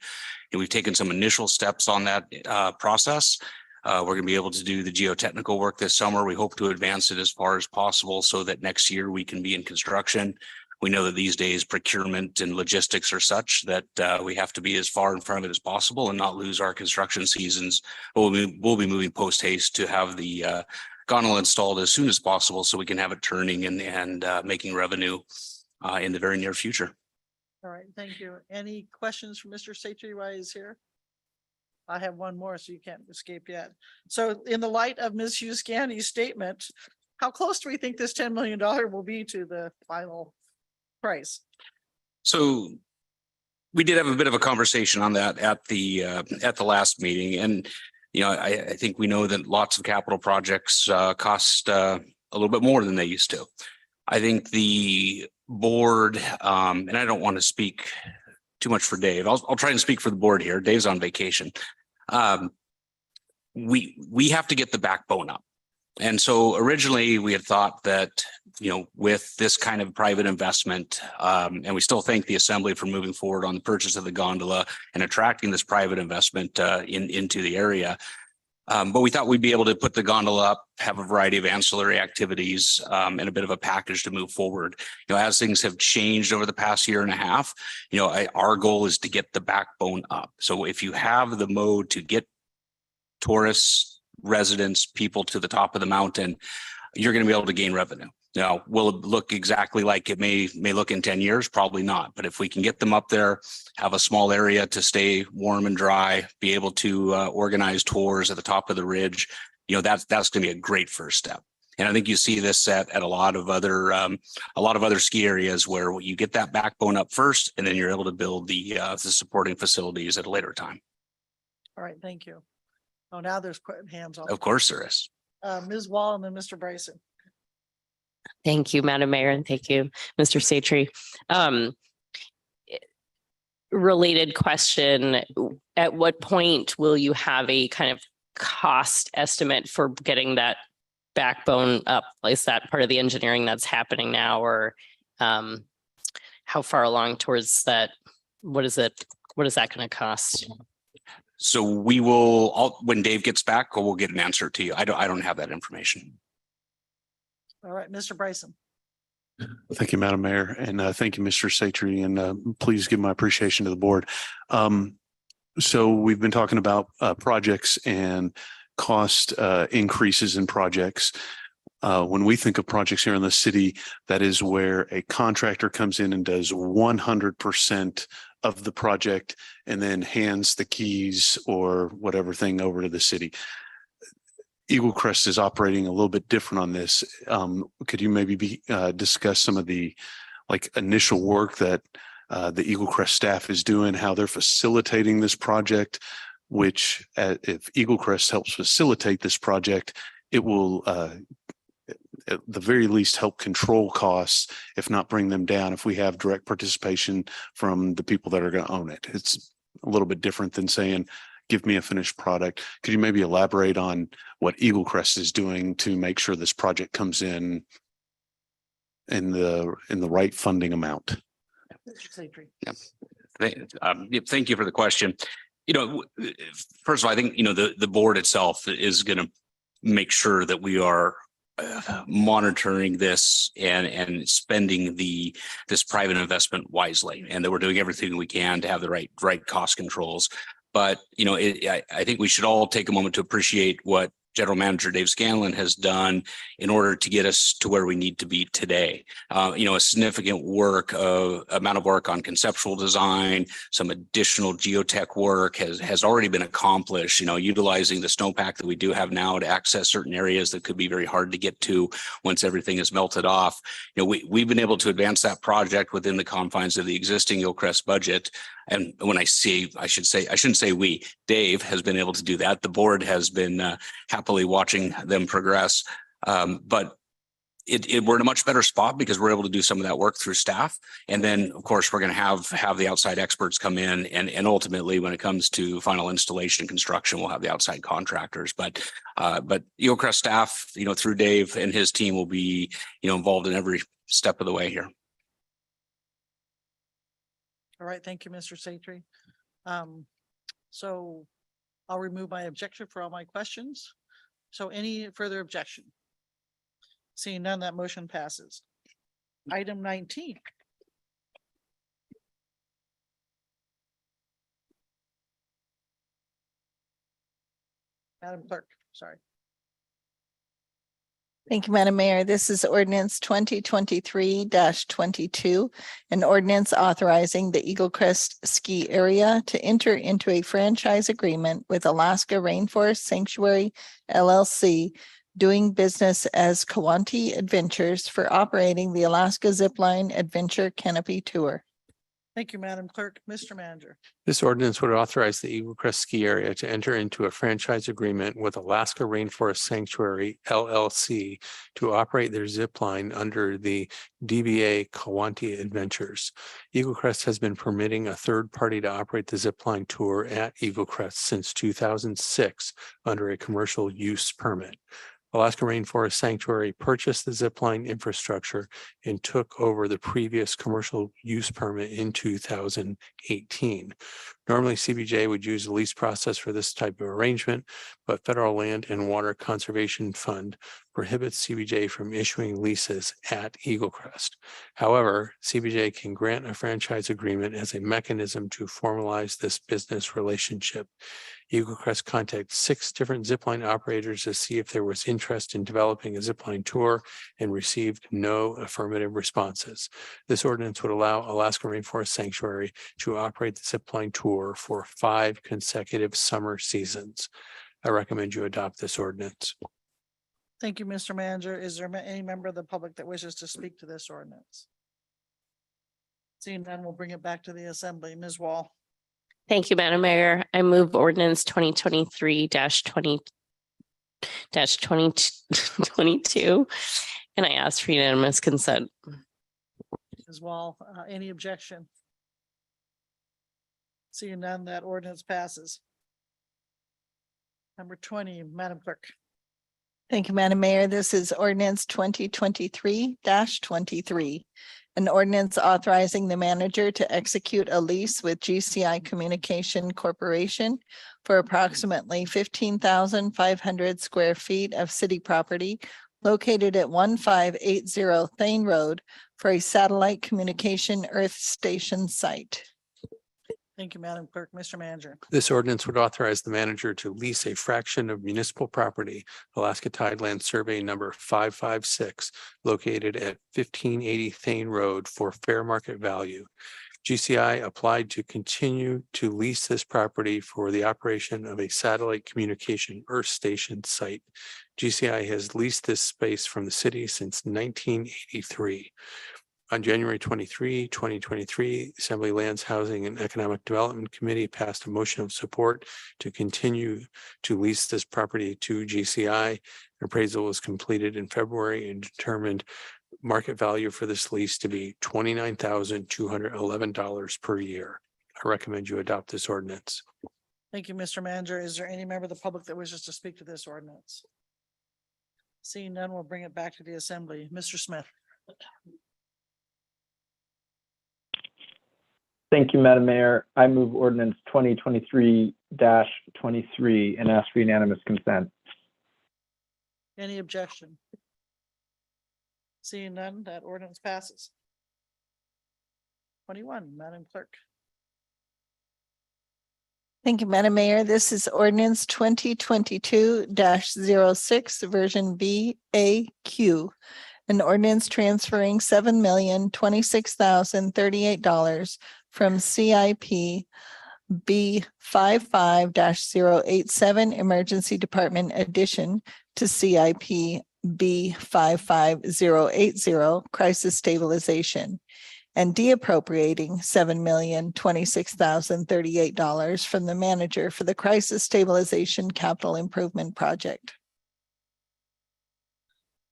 And we've taken some initial steps on that process. We're going to be able to do the geotechnical work this summer. We hope to advance it as far as possible so that next year we can be in construction. We know that these days procurement and logistics are such that we have to be as far in front of it as possible and not lose our construction seasons. But we'll be moving post haste to have the gondola installed as soon as possible so we can have it turning and making revenue in the very near future. All right, thank you. Any questions for Mr. Satry while he's here? I have one more, so you can't escape yet. So in the light of Ms. Hughes Candy's statement, how close do we think this $10 million will be to the final price? So we did have a bit of a conversation on that at the last meeting. And, you know, I think we know that lots of capital projects cost a little bit more than they used to. I think the board, and I don't want to speak too much for Dave. I'll try and speak for the board here. Dave's on vacation. We have to get the backbone up. And so originally we had thought that, with this kind of private investment, and we still thank the Assembly for moving forward on the purchase of the gondola and attracting this private investment into the area. But we thought we'd be able to put the gondola up, have a variety of ancillary activities, and a bit of a package to move forward. As things have changed over the past year and a half, our goal is to get the backbone up. So if you have the mode to get tourists, residents, people to the top of the mountain, you're going to be able to gain revenue. Now, will it look exactly like it may look in 10 years? Probably not. But if we can get them up there, have a small area to stay warm and dry, be able to organize tours at the top of the ridge, that's going to be a great first step. And I think you see this at a lot of other ski areas where you get that backbone up first, and then you're able to build the supporting facilities at a later time. All right, thank you. Oh, now there's hands up. Of course there is. Ms. Wall and then Mr. Bryson. Thank you, Madam Mayor, and thank you, Mr. Satry. Related question, at what point will you have a kind of cost estimate for getting that backbone up? Is that part of the engineering that's happening now, or how far along towards that? What is that going to cost? So we will, when Dave gets back, we'll get an answer to you. I don't have that information. All right, Mr. Bryson. Thank you, Madam Mayor, and thank you, Mr. Satry, and please give my appreciation to the board. So we've been talking about projects and cost increases in projects. When we think of projects here in the city, that is where a contractor comes in and does 100% of the project and then hands the keys or whatever thing over to the city. Eagle Crest is operating a little bit different on this. Could you maybe discuss some of the initial work that the Eagle Crest staff is doing, how they're facilitating this project, which if Eagle Crest helps facilitate this project, it will at the very least help control costs, if not bring them down, if we have direct participation from the people that are going to own it. It's a little bit different than saying, give me a finished product. Could you maybe elaborate on what Eagle Crest is doing to make sure this project comes in the right funding amount? Yeah. Thank you for the question. First of all, I think, the board itself is going to make sure that we are monitoring this and spending this private investment wisely, and that we're doing everything we can to have the right cost controls. But, I think we should all take a moment to appreciate what General Manager Dave Scanlon has done in order to get us to where we need to be today. A significant amount of work on conceptual design, some additional geotech work has already been accomplished, utilizing the snowpack that we do have now to access certain areas that could be very hard to get to once everything is melted off. We've been able to advance that project within the confines of the existing Eagle Crest budget. And when I shouldn't say we, Dave has been able to do that. The board has been happily watching them progress. But we're in a much better spot because we're able to do some of that work through staff. And then, of course, we're going to have the outside experts come in. And ultimately, when it comes to final installation and construction, we'll have the outside contractors. But Eagle Crest staff, through Dave and his team will be, involved in every step of the way here. All right, thank you, Mr. Satry. So I'll remove my objection for all my questions. So any further objection? Seeing none, that motion passes. Item 19. Madam Clerk, sorry. Thank you, Madam Mayor. This is ordinance 2023-22, an ordinance authorizing the Eagle Crest Ski Area to enter into a franchise agreement with Alaska Rainforest Sanctuary LLC, doing business as Kawanti Adventures for operating the Alaska Zipline Adventure Canopy Tour. Thank you, Madam Clerk. Mr. Manager. This ordinance would authorize the Eagle Crest Ski Area to enter into a franchise agreement with Alaska Rainforest Sanctuary LLC to operate their zip line under the DBA Kawanti Adventures. Eagle Crest has been permitting a third party to operate the zip line tour at Eagle Crest since 2006 under a commercial use permit. Alaska Rainforest Sanctuary purchased the zipline infrastructure and took over the previous commercial use permit in 2018. Normally, CBJ would use the lease process for this type of arrangement, but Federal Land and Water Conservation Fund prohibits CBJ from issuing leases at Eagle Crest. However, CBJ can grant a franchise agreement as a mechanism to formalize this business relationship. Eagle Crest contacted 6 different zipline operators to see if there was interest in developing a zipline tour and received no affirmative responses. This ordinance would allow Alaska Rainforest Sanctuary to operate the zipline tour for 5 consecutive summer seasons. I recommend you adopt this ordinance. Thank you, Mr. Manager. Is there any member of the public that wishes to speak to this ordinance? Seeing none, we'll bring it back to the assembly. Ms. Wall. Thank you, Madam Mayor. I move ordinance 2023-20-22, and I ask for unanimous consent. Ms. Wall, any objection? Seeing none, that ordinance passes. Number 20, Madam Clerk. Thank you, Madam Mayor. This is ordinance 2023-23. An ordinance authorizing the manager to execute a lease with GCI Communication Corporation for approximately 15,500 square feet of city property located at 1580 Thane Road for a satellite communication earth station site. Thank you, Madam Clerk. Mr. Manager. This ordinance would authorize the manager to lease a fraction of municipal property, Alaska Tideland Survey number 556, located at 1580 Thane Road for fair market value. GCI applied to continue to lease this property for the operation of a satellite communication earth station site. GCI has leased this space from the city since 1983. On January 23, 2023, Assembly Lands, Housing and Economic Development Committee passed a motion of support to continue to lease this property to GCI. Appraisal was completed in February and determined market value for this lease to be $29,211 per year. I recommend you adopt this ordinance. Thank you, Mr. Manager. Is there any member of the public that wishes to speak to this ordinance? Seeing none, we'll bring it back to the assembly. Mr. Smith. Thank you, Madam Mayor. I move ordinance 2023-23 and ask for unanimous consent. Any objection? Seeing none, that ordinance passes. 21, Madam Clerk. Thank you, Madam Mayor. This is ordinance 2022-06, version BAQ. An ordinance transferring $7,026,038 from CIP B55-087 Emergency Department Addition to CIP B55080 Crisis Stabilization and deappropriating $7,026,038 from the manager for the Crisis Stabilization Capital Improvement Project.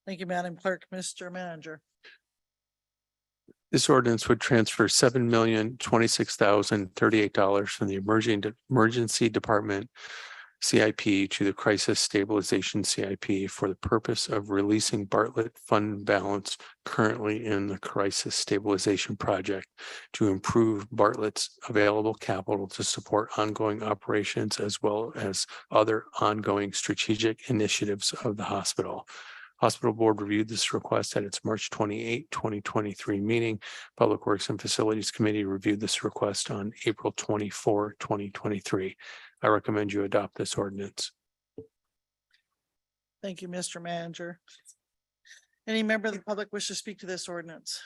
Thank you, Madam Clerk. Mr. Manager. This ordinance would transfer $7,026,038 from the Emergency Department CIP to the Crisis Stabilization CIP for the purpose of releasing Bartlett fund balance currently in the Crisis Stabilization Project to improve Bartlett's available capital to support ongoing operations as well as other ongoing strategic initiatives of the hospital. Hospital Board reviewed this request at its March 28, 2023 meeting. Public Works and Facilities Committee reviewed this request on April 24, 2023. I recommend you adopt this ordinance. Thank you, Mr. Manager. Any member of the public wish to speak to this ordinance?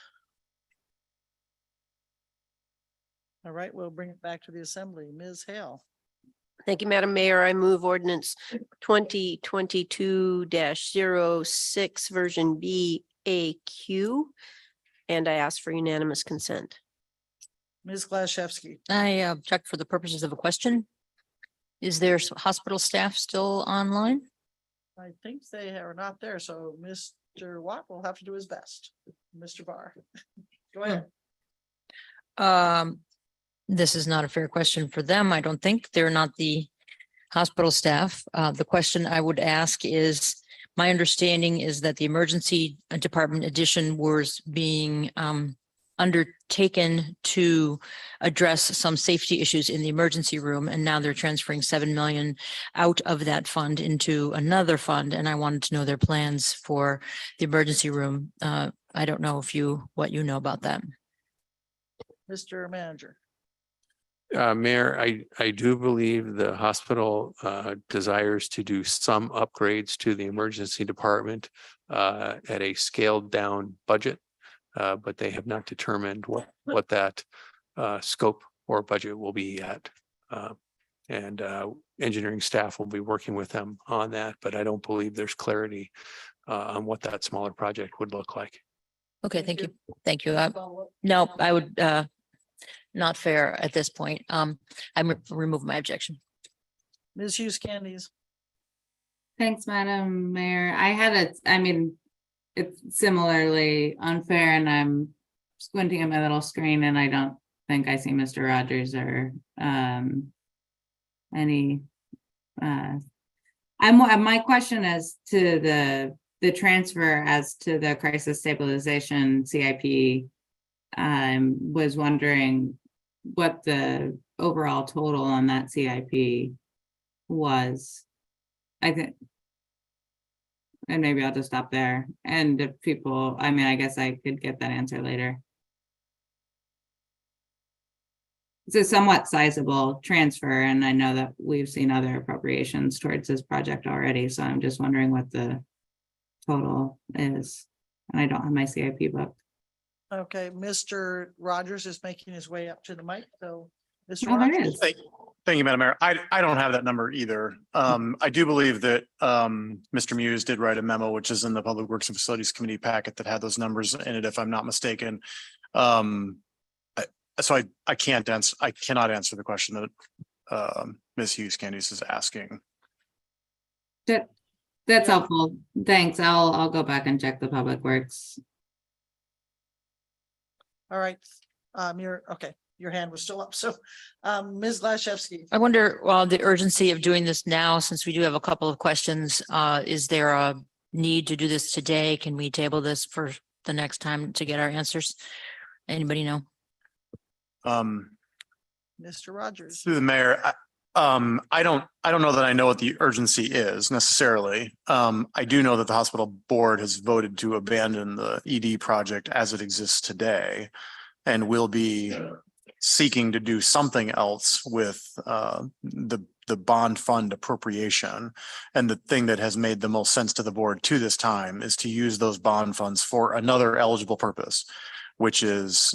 All right, we'll bring it back to the assembly. Ms. Hale. Thank you, Madam Mayor. I move ordinance 2022-06, version BAQ, and I ask for unanimous consent. Ms. Glaszewski. I object for the purposes of a question. Is there hospital staff still online? I think they are not there, so Mr. Watt will have to do his best. Mr. Barr. Go ahead. This is not a fair question for them. I don't think they're not the hospital staff. The question I would ask is, My understanding is that the emergency department addition was being undertaken to address some safety issues in the emergency room, and now they're transferring 7 million out of that fund into another fund, and I wanted to know their plans for the emergency room. I don't know what you know about that. Mr. Manager. Mayor, I do believe the hospital desires to do some upgrades to the emergency department at a scaled down budget. But they have not determined what that scope or budget will be at. And engineering staff will be working with them on that, but I don't believe there's clarity on what that smaller project would look like. Okay, thank you. Thank you. No, I would not fair at this point. Remove my objection. Ms. Hughes Candies. Thanks, Madam Mayor. It's similarly unfair, and I'm squinting at my little screen and I don't think I see Mr. Rogers or any my question is to the transfer as to the crisis stabilization CIP. Was wondering what the overall total on that CIP was. I think, and maybe I'll just stop there. And if people, I guess I could get that answer later. It's a somewhat sizable transfer, and I know that we've seen other appropriations towards this project already, so I'm just wondering what the total is. And I don't have my CIP book. Okay, Mr. Rogers is making his way up to the mic, so. Mr. Oh, there it Rogers. is. Thank you, Madam Mayor. I don't have that number either. I do believe that Mr. Muse did write a memo, which is in the Public Works and Facilities Committee packet that had those numbers in it, if I'm not mistaken. So I cannot answer the question that Ms. Hughes Candies is asking. That's helpful. Thanks. I'll go back and check the Public Works. All right, your hand was still up, so Ms. Lashevsky. I wonder, the urgency of doing this now, since we do have a couple of questions, is there a need to do this today? Can we table this for the next time to get our answers? Anybody know? Mr. Rogers. Through the mayor, I don't know that I know what the urgency is necessarily. I do know that the hospital board has voted to abandon the ED project as it exists today and will be seeking to do something else with the bond fund appropriation. And the thing that has made the most sense to the board to this time is to use those bond funds for another eligible purpose, which is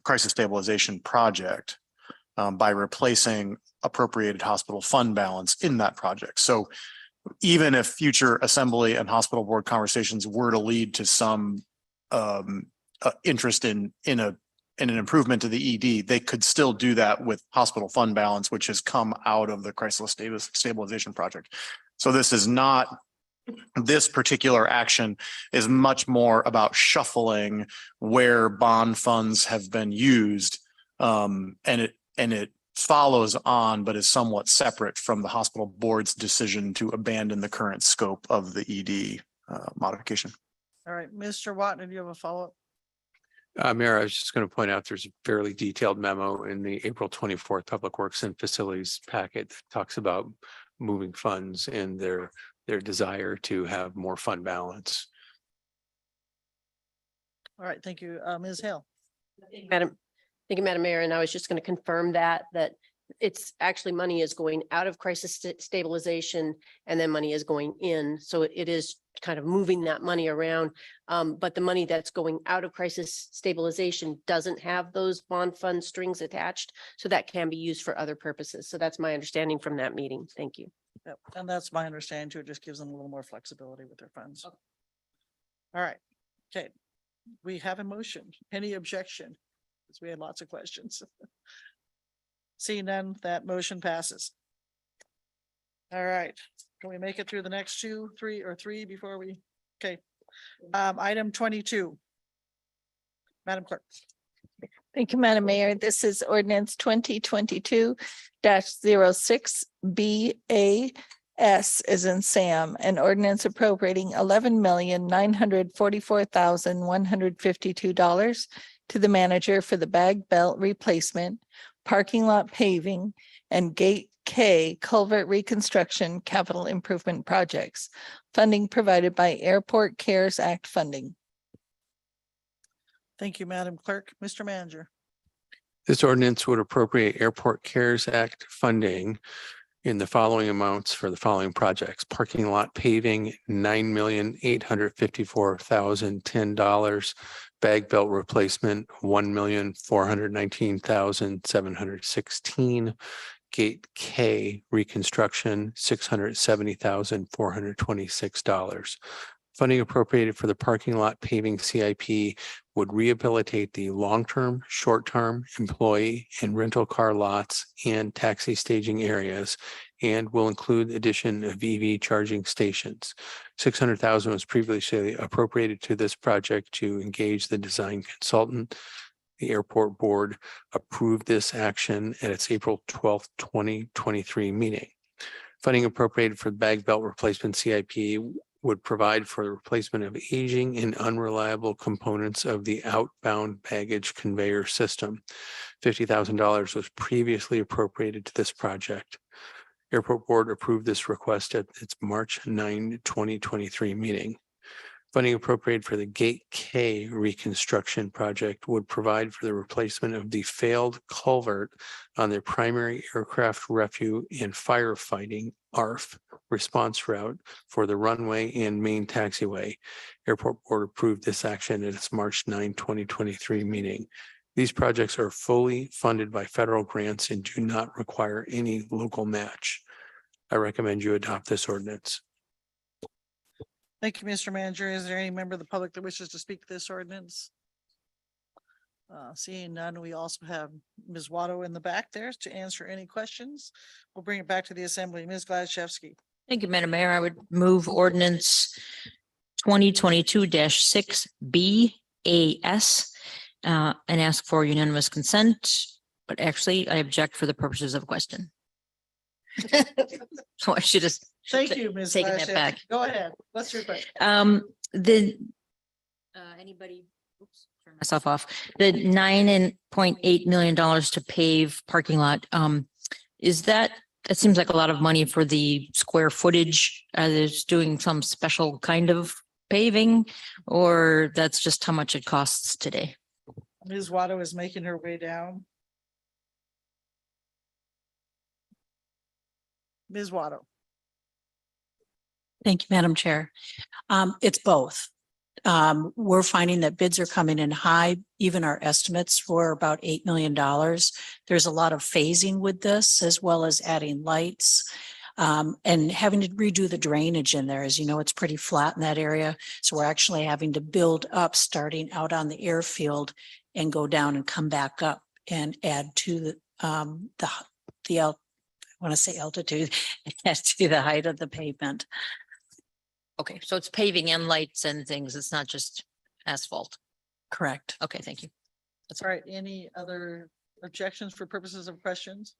crisis stabilization project by replacing appropriated hospital fund balance in that project. So even if future assembly and hospital board conversations were to lead to some interest in an improvement to the ED, they could still do that with hospital fund balance, which has come out of the crisis stabilization project. So this particular action is much more about shuffling where bond funds have been used, and it follows on, but is somewhat separate from the hospital board's decision to abandon the current scope of the ED modification. All right, Mr. Watton, do you have a follow-up? Mayor, I was just going to point out there's a fairly detailed memo in the April 24th Public Works and Facilities packet that talks about moving funds and their desire to have more fund balance. All right, thank you. Ms. Hale. Thank you, Madam Mayor. And I was just going to confirm that it's actually money is going out of crisis stabilization and then money is going in. So it is kind of moving that money around. But the money that's going out of crisis stabilization doesn't have those bond fund strings attached. So that can be used for other purposes. So that's my understanding from that meeting. Thank you. Yep, and that's my understanding too. It just gives them a little more flexibility with their funds. All right, okay. We have a motion. Any objection? Because we had lots of questions. Seeing none, that motion passes. All right, can we make it through the next three before we, okay. Item 22. Madam Clerk. Thank you, Madam Mayor. This is ordinance 2022-06 BA S is in Sam, an ordinance appropriating $11,944,152 to the manager for the bag belt replacement, parking lot paving, and Gate K culvert reconstruction capital improvement projects. Funding provided by Airport CARES Act funding. Thank you, Madam Clerk. Mr. Manager. This ordinance would appropriate Airport CARES Act funding in the following amounts for the following projects: parking lot paving, $9,854,010, bag belt replacement, $1,419,716, Gate K reconstruction, $670,426. Funding appropriated for the parking lot paving CIP would rehabilitate the long-term, short-term employee and rental car lots and taxi staging areas, and will include addition of EV charging stations. $600,000 was previously appropriated to this project to engage the design consultant. The airport board approved this action at its April 12th, 2023 meeting. Funding appropriated for the bag belt replacement CIP would provide for the replacement of aging and unreliable components of the outbound baggage conveyor system. $50,000 was previously appropriated to this project. Airport Board approved this request at its March 9, 2023 meeting. Funding appropriated for the Gate K reconstruction project would provide for the replacement of the failed culvert on their primary aircraft refuge and firefighting ARF response route for the runway and main taxiway. Airport Board approved this action at its March 9, 2023 meeting. These projects are fully funded by federal grants and do not require any local match. I recommend you adopt this ordinance. Thank you, Mr. Manager. Is there any member of the public that wishes to speak to this ordinance? Seeing none, we also have Ms. Watto in the back there to answer any questions. We'll bring it back to the assembly. Ms. Gladchevsky. Thank you, Madam Mayor. I would move ordinance 2022-6 BAS and ask for unanimous consent, but actually I object for the purposes of question. So I should have Thank you, Ms. taken that Gladchevsky. back. Go ahead. What's your question? Anybody, oops, turn myself off. The $9.8 million to pave parking lot, is that seems like a lot of money for the square footage. Is doing some special kind of paving, or that's just how much it costs today? Ms. Watto is making her way down. Ms. Watto. Thank you, Madam Chair. It's both. We're finding that bids are coming in high, even our estimates were about $8 million. There's a lot of phasing with this, as well as adding lights and having to redo the drainage in there. As you know, it's pretty flat in that area. So we're actually having to build up, starting out on the airfield and go down and come back up and add to the I want to say altitude, to the height of the pavement. Okay, so it's paving and lights and things. It's not just asphalt. Correct. Okay, thank you. That's all right. Any other objections for purposes of questions?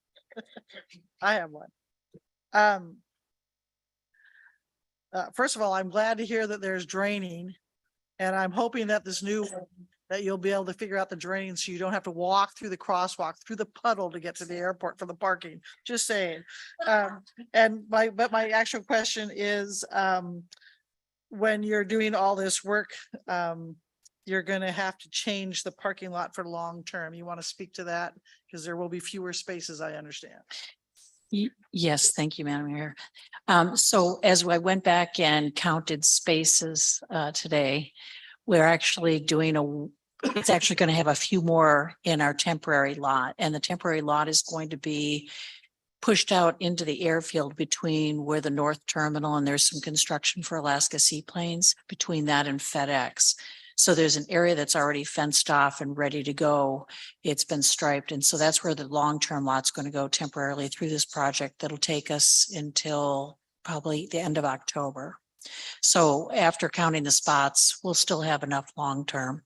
I have one. First of all, I'm glad to hear that there's draining, and I'm hoping that this new one, that you'll be able to figure out the drain so you don't have to walk through the crosswalk, through the puddle to get to the airport for the parking. Just saying. But my actual question is, when you're doing all this work, you're going to have to change the parking lot for long term. You want to speak to that? Because there will be fewer spaces, I understand. Yes, thank you, Madam Mayor. So as I went back and counted spaces today, we're actually it's actually going to have a few more in our temporary lot, and the temporary lot is going to be pushed out into the airfield between where the north terminal, and there's some construction for Alaska Seaplanes between that and FedEx. So there's an area that's already fenced off and ready to go. It's been striped. And so that's where the long-term lot's going to go temporarily through this project. That'll take us until probably the end of October. So after counting the spots, we'll still have enough long-term.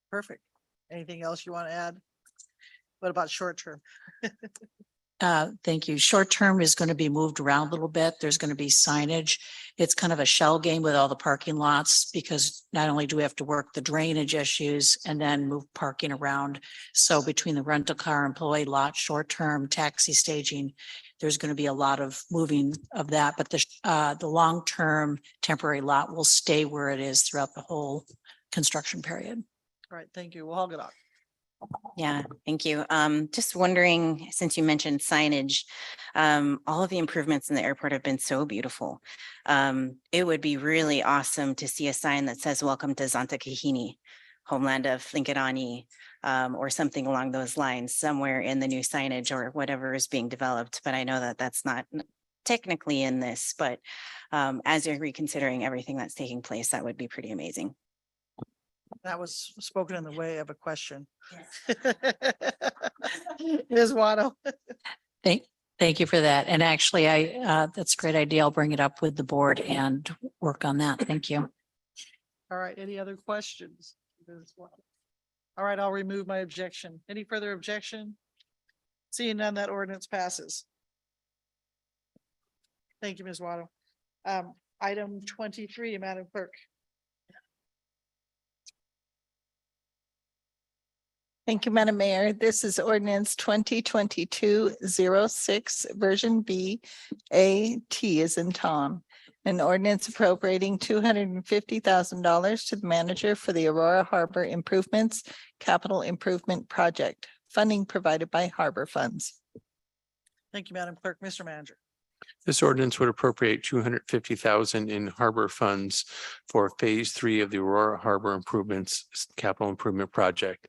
Perfect. Anything else you want to add? What about short term? Thank you. Short term is going to be moved around a little bit. There's going to be signage. It's kind of a shell game with all the parking lots because not only do we have to work the drainage issues and then move parking around. So between the rental car employee lot, short term taxi staging, there's going to be a lot of moving of that. But the long term temporary lot will stay where it is throughout the whole construction period. All right, thank you. We'll hog it on. Yeah, thank you. Just wondering, since you mentioned signage, all of the improvements in the airport have been so beautiful. It would be really awesome to see a sign that says, "Welcome to Xantakahini, homeland of Tlinkitani," or something along those lines, somewhere in the new signage or whatever is being developed. But I know that that's not technically in this, but as you're reconsidering everything that's taking place, that would be pretty amazing. That was spoken in the way of a question. Ms. Waddle. Thank you for that. And actually, that's a great idea. I'll bring it up with the board and work on that. Thank you. All right, any other questions? Ms. Waddle? All right, I'll remove my objection. Any further objection? Seeing none, that ordinance passes. Thank you, Ms. Waddle. Item 23, Madam Clerk. Thank you, Madam Mayor. This is ordinance 2022-06, version B, A, T is in Tom. An ordinance appropriating $250,000 to the manager for the Aurora Harbor Improvements Capital Improvement Project, funding provided by Harbor Funds. Thank you, Madam Clerk. Mr. Manager. This ordinance would appropriate $250,000 in harbor funds for phase 3 of the Aurora Harbor Improvements Capital Improvement Project.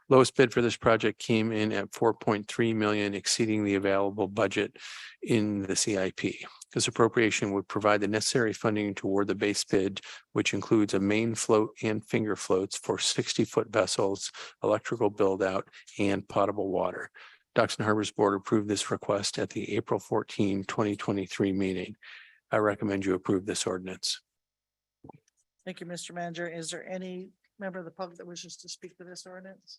Lowest bid for this project came in at $4.3 million, exceeding the available budget in the CIP. This appropriation would provide the necessary funding toward the base bid, which includes a main float and finger floats for 60-foot vessels, electrical build-out, and potable water. Docks and Harbors Board approved this request at the April 14, 2023 meeting. I recommend you approve this ordinance. Thank you, Mr. Manager. Is there any member of the public that wishes to speak to this ordinance?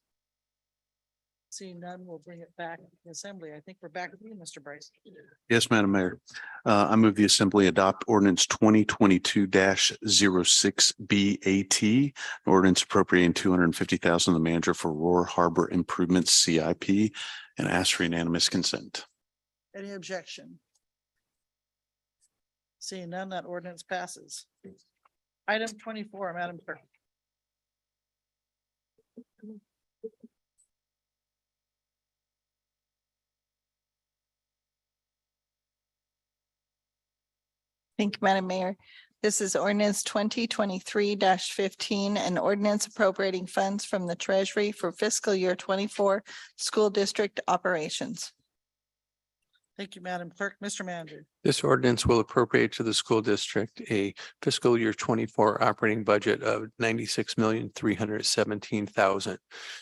Seeing none, we'll bring it back to the assembly. I think we're back with you, Mr. Bryce. Yes, Madam Mayor. I move the assembly adopt ordinance 2022-06 BAT, an ordinance appropriating $250,000 to the manager for Aurora Harbor Improvements CIP, and ask for unanimous consent. Any objection? Seeing none, that ordinance passes. Item 24, Madam Clerk. Thank you, Madam Mayor. This is ordinance 2023-15, an ordinance appropriating funds from the Treasury for fiscal year 24 school district operations. Thank you, Madam Clerk. Mr. Manager. This ordinance will appropriate to the school district a fiscal year 24 operating budget of $96,317,000.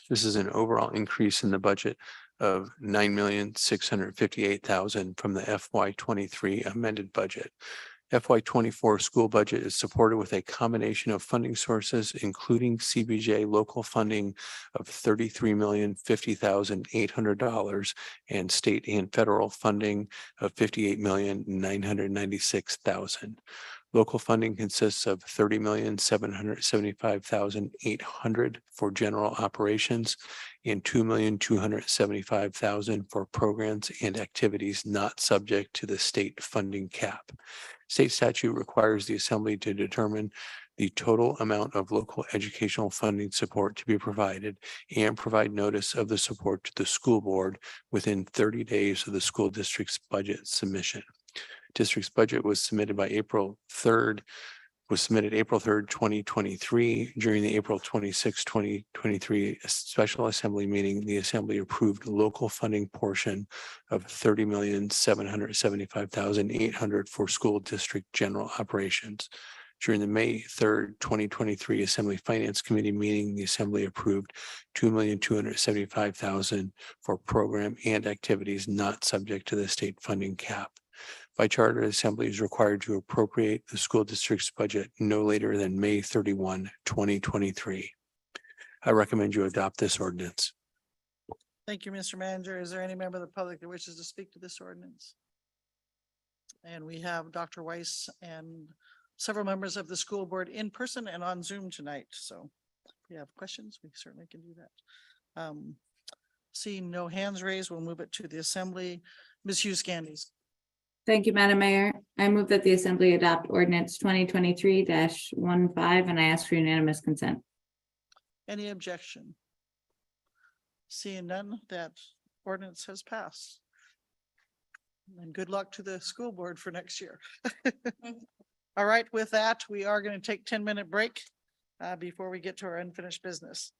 This is an overall increase in the budget of $9,658,000 from the FY 23 amended budget. FY 24 school budget is supported with a combination of funding sources, including CBJ local funding of $33,050,800 and state and federal funding of $58,996,000. Local funding consists of $30,775,800 for general operations and $2,275,000 for programs and activities not subject to the state funding cap. State statute requires the assembly to determine the total amount of local educational funding support to be provided and provide notice of the support to the school board within 30 days of the school district's budget submission. District's budget was submitted by April 3rd, 2023. During the April 26, 2023 special assembly meeting, the assembly approved local funding portion of $30,775,800 for school district general operations. During the May 3rd, 2023 Assembly Finance Committee meeting, the Assembly approved $2,275,000 for program and activities not subject to the state funding cap. By charter, the Assembly is required to appropriate the school district's budget no later than May 31, 2023. I recommend you adopt this ordinance. Thank you, Mr. Manager. Is there any member of the public that wishes to speak to this ordinance? And we have Dr. Weiss and several members of the school board in person and on Zoom tonight. So if you have questions, we certainly can do that. Seeing no hands raised, we'll move it to the assembly. Ms. Hughes Candies. Thank you, Madam Mayor. I move that the Assembly adopt ordinance 2023-15, and I ask for unanimous consent. Any objection? Seeing none, that ordinance has passed. And good luck to the school board for next year. All right, with that, we are going to take 10-minute break before we get to our unfinished business.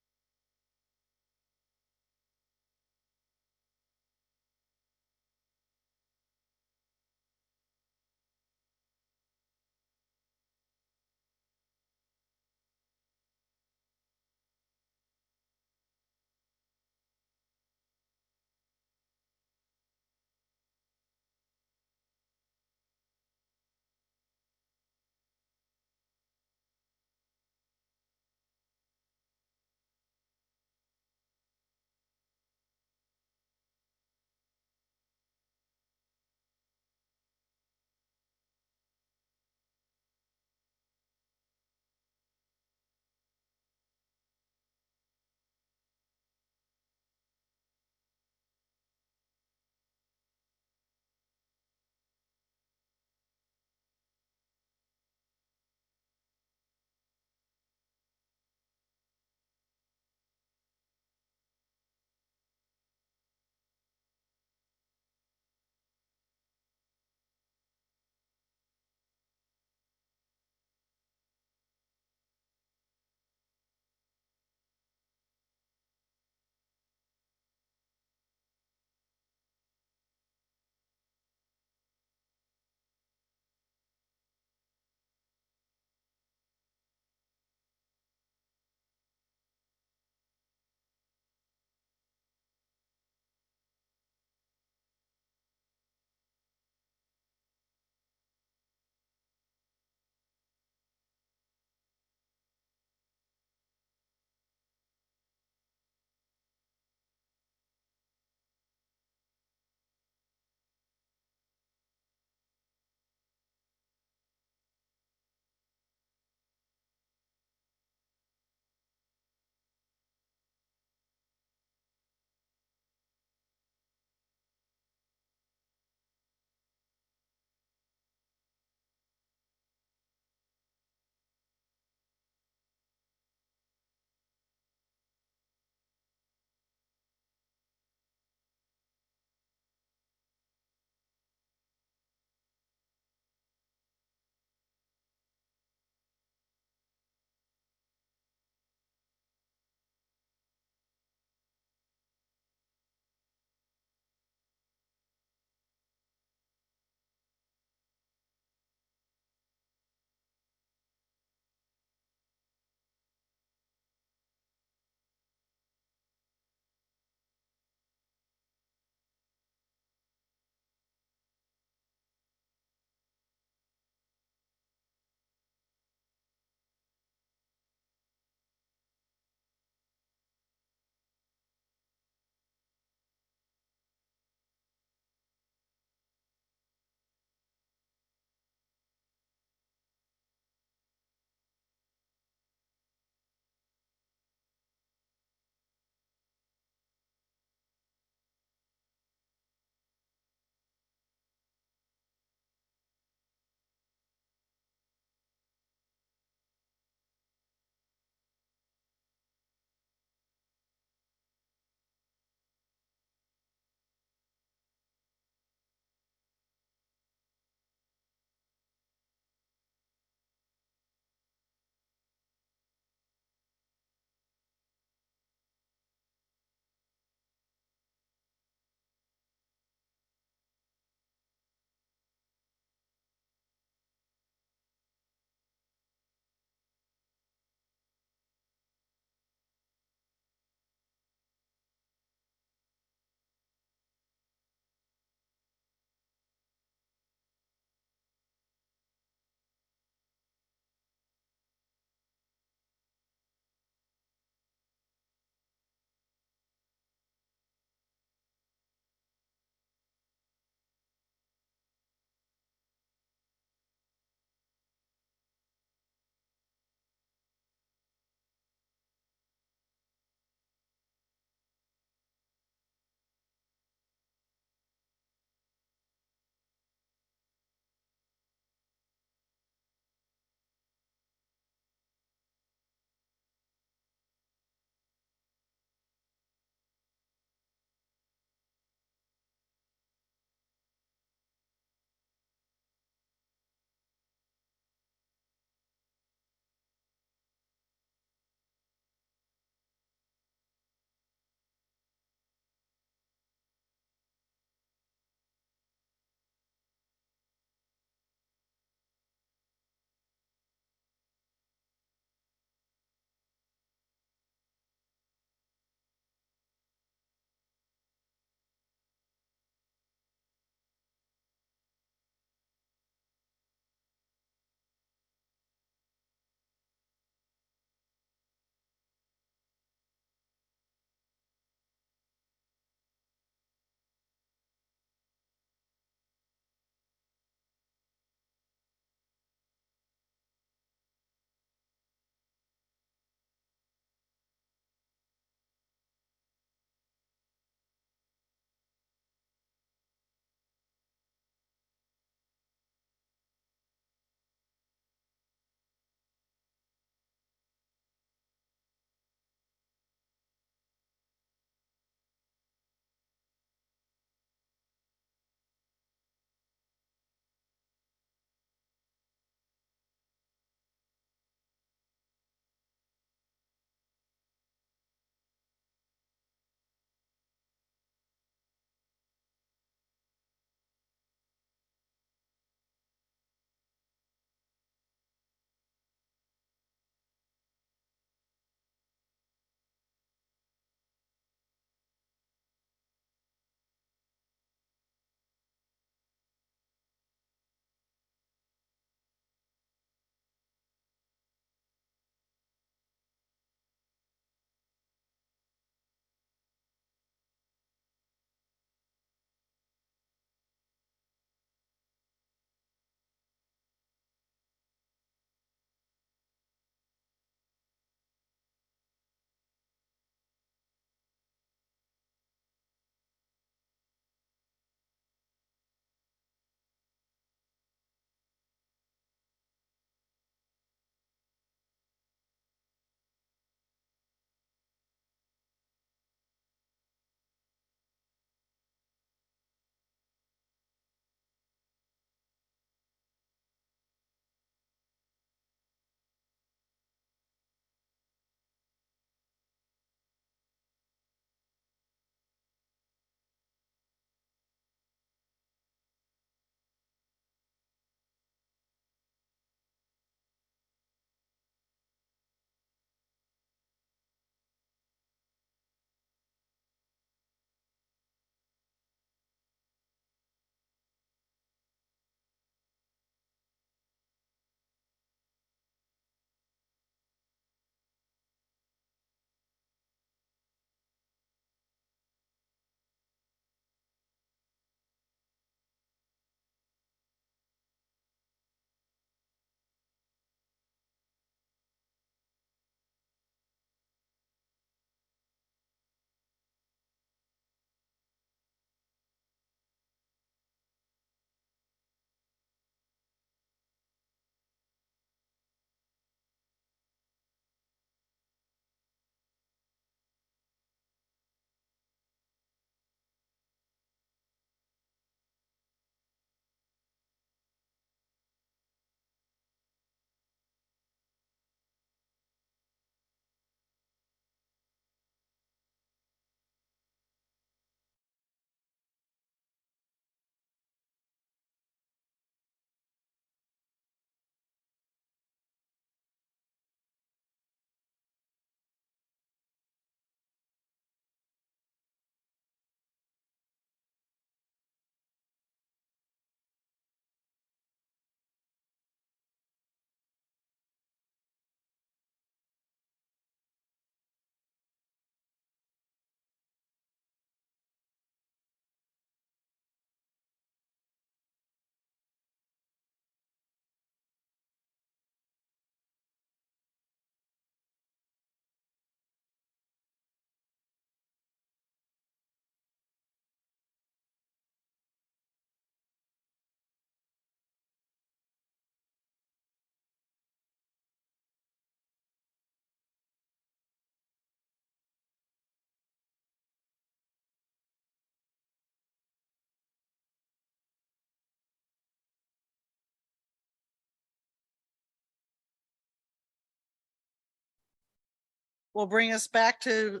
will bring us back to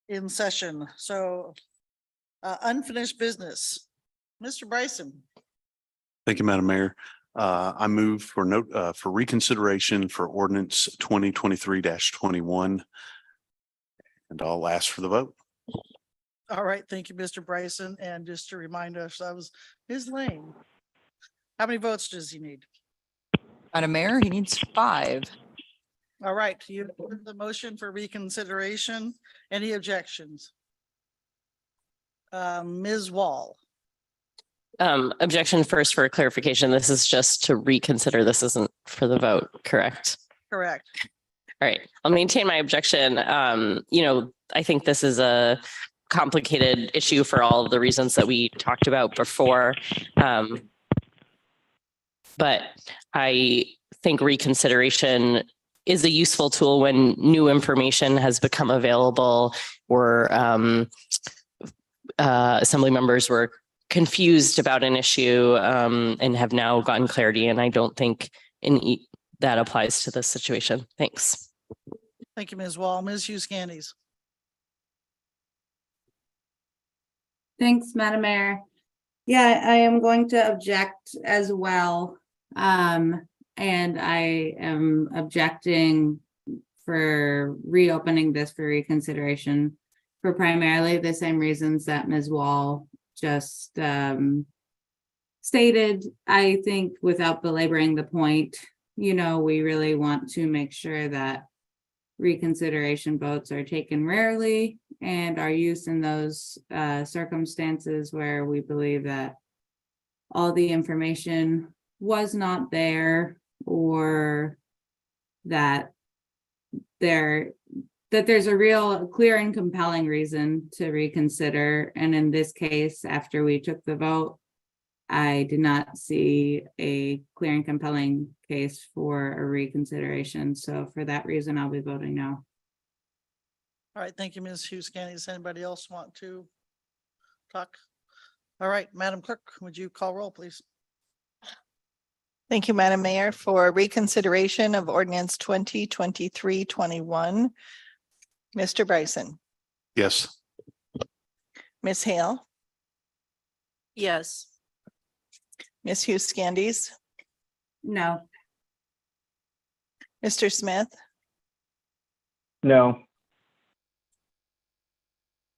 in session. So unfinished business. Mr. Bryson. Thank you, Madam Mayor. I move for note, for reconsideration for ordinance 2023-21. And I'll ask for the vote. All right, thank you, Mr. Bryson. And just to remind us, that was Ms. Lane. How many votes does he need? Madam Mayor, he needs 5. All right, you heard the motion for reconsideration. Any objections? Ms. Wall. Objection first for clarification. This is just to reconsider. This isn't for the vote, correct? Correct. All right, I'll maintain my objection. I think this is a complicated issue for all of the reasons that we talked about before. But I think reconsideration is a useful tool when new information has become available or assembly members were confused about an issue and have now gotten clarity. And I don't think that applies to this situation. Thanks. Thank you, Ms. Wall. Ms. Hughes Candies. Thanks, Madam Mayor. Yeah, I am going to object as well. And I am objecting for reopening this for reconsideration for primarily the same reasons that Ms. Wall just stated. I think without belaboring the point, we really want to make sure that reconsideration votes are taken rarely and are used in those circumstances where we believe that all the information was not there, or that there's a real clear and compelling reason to reconsider. And in this case, after we took the vote, I did not see a clear and compelling case for a reconsideration. So for that reason, I'll be voting no. All right, thank you, Ms. Hughes Candies. Anybody else want to talk? All right, Madam Clerk, would you call roll, please? Thank you, Madam Mayor, for reconsideration of ordinance 2023-21. Mr. Bryson. Yes. Ms. Hale. Yes. Ms. Hughes Candies. No. Mr. Smith. No.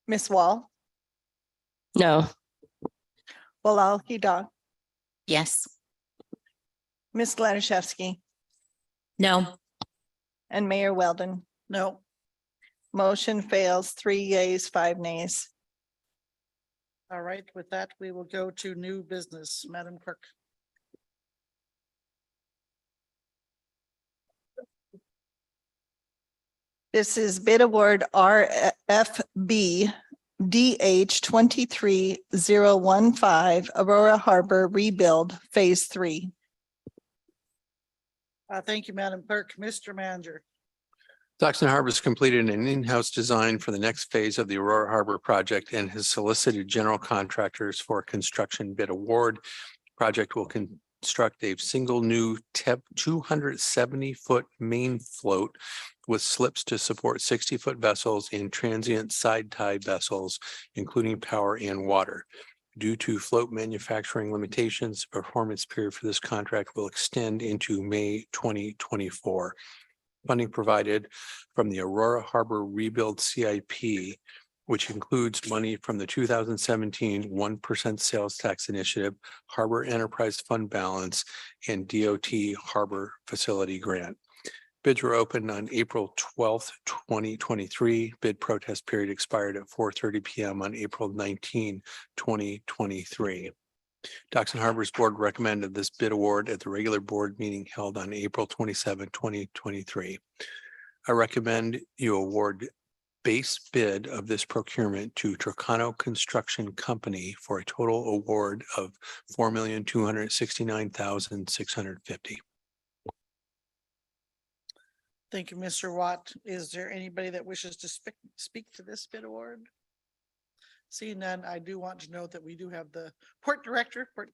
Ms. Wall. No. Bilal Hida. Yes. Ms. Gladysevsky. No. And Mayor Weldon. No. Motion fails, 3 yeas, 5 nays. All right, with that, we will go to new business. Madam Clerk. This is bid award RFB DH 23015 Aurora Harbor Rebuild Phase 3. Thank you, Madam Clerk. Mr. Manager. Dockston Harbor has completed an in-house design for the next phase of the Aurora Harbor project and has solicited general contractors for a construction bid award. Project will construct a single new 270-foot main float with slips to support 60-foot vessels and transient side tie vessels, including power and water. Due to float manufacturing limitations, the performance period for this contract will extend into May 2024. Funding provided from the Aurora Harbor Rebuild CIP, which includes money from the 2017 1% sales tax initiative, Harbor Enterprise Fund balance, and DOT Harbor Facility Grant. Bids were opened on April 12th, 2023. Bid protest period expired at 4:30 p.m. on April 19, 2023. Dockston Harbor's board recommended this bid award at the regular board meeting held on April 27, 2023. I recommend you award base bid of this procurement to Trocano Construction Company for a total award of $4,269,650. Thank you, Mr. Watt. Is there anybody that wishes to speak to this bid award? Seeing none, I do want to note that we do have the port director, Port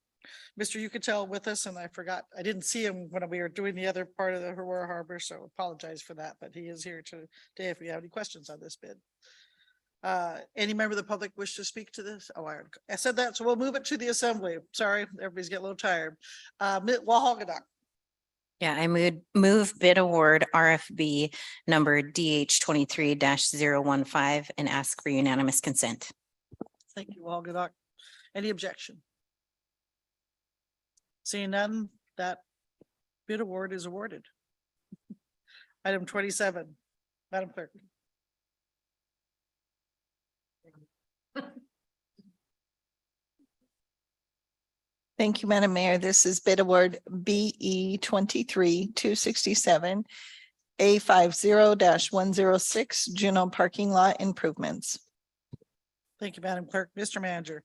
Mr. Yucatel with us, and I forgot, I didn't see him when we were doing the other part of the Aurora Harbor, so apologize for that, but he is here today if you have any questions on this bid. Any member of the public wish to speak to this? Oh, I said that, so we'll move it to the assembly. Sorry, everybody's getting a little tired. Walhagadock. Yeah, I move bid award RFB number DH 23-015 and ask for unanimous consent. Thank you, Walhagadock. Any objection? Seeing none, that bid award is awarded. Item 27, Madam Clerk. Thank you, Madam Mayor. This is bid award BE 23-267 A50-106 Juneau parking lot improvements. Thank you, Madam Clerk. Mr. Manager.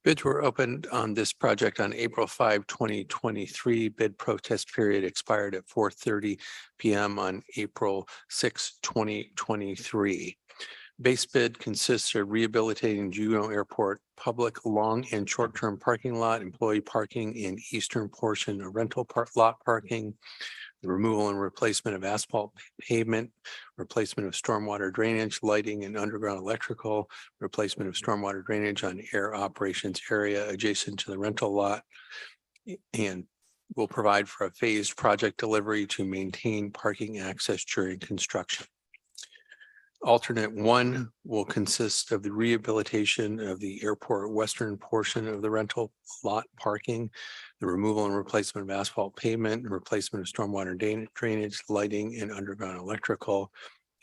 Bids were opened on this project on April 5, 2023. Bid protest period expired at 4:30 PM on April 6, 2023. Base bid consists of rehabilitating Juneau Airport public long and short-term parking lot, employee parking in eastern portion of rental lot parking, the removal and replacement of asphalt pavement, replacement of stormwater drainage, lighting and underground electrical, replacement of stormwater drainage on air operations area adjacent to the rental lot, and will provide for a phased project delivery to maintain parking access during construction. Alternate 1 will consist of the rehabilitation of the airport western portion of the rental lot parking, the removal and replacement of asphalt pavement, and replacement of stormwater drainage, lighting, and underground electrical,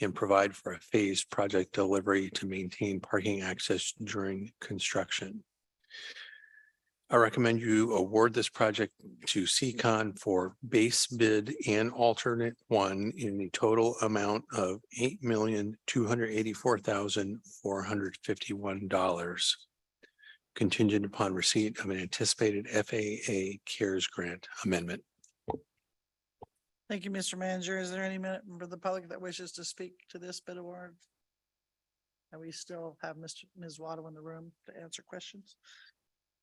and provide for a phased project delivery to maintain parking access during construction. I recommend you award this project to CCON for base bid and alternate 1 in the total amount of $8,284,451, contingent upon receipt of an anticipated FAA CARES grant amendment. Thank you, Mr. Manager. Is there any member of the public that wishes to speak to this bid award? And we still have Ms. Waddle in the room to answer questions.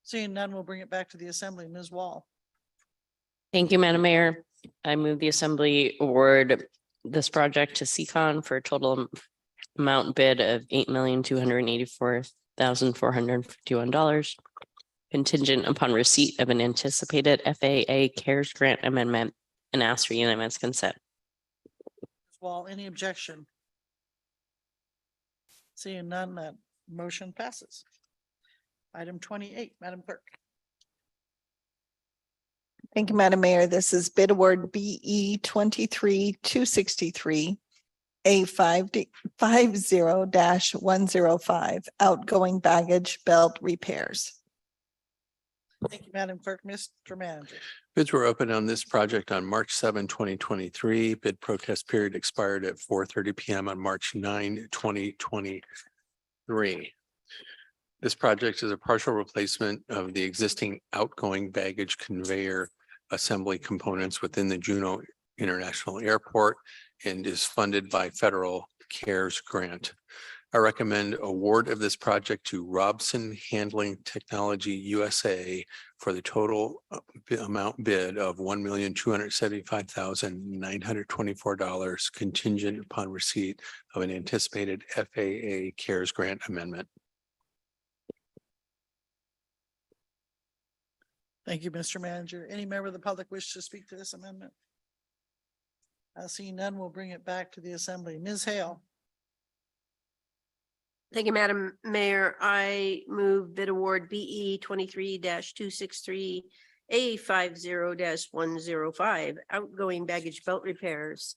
Seeing none, we'll bring it back to the assembly. Ms. Wall. Thank you, Madam Mayor. I move the assembly award this project to CCON for a total amount bid of $8,284,451, contingent upon receipt of an anticipated FAA CARES grant amendment, and ask for unanimous consent. Ms. Wall, any objection? Seeing none, that motion passes. Item 28, Madam Clerk. Thank you, Madam Mayor. This is bid award BE 23-263 A50-105 outgoing baggage belt repairs. Thank you, Madam Clerk. Mr. Manager. Bids were opened on this project on March 7, 2023. Bid protest period expired at 4:30 PM on March 9, 2023. This project is a partial replacement of the existing outgoing baggage conveyor assembly components within the Juneau International Airport and is funded by federal CARES grant. I recommend award of this project to Robson Handling Technology USA for the total amount bid of $1,275,924, contingent upon receipt of an anticipated FAA CARES grant amendment. Thank you, Mr. Manager. Any member of the public wish to speak to this amendment? Seeing none, we'll bring it back to the assembly. Ms. Hale. Thank you, Madam Mayor. I move bid award BE 23-263 A50-105 outgoing baggage belt repairs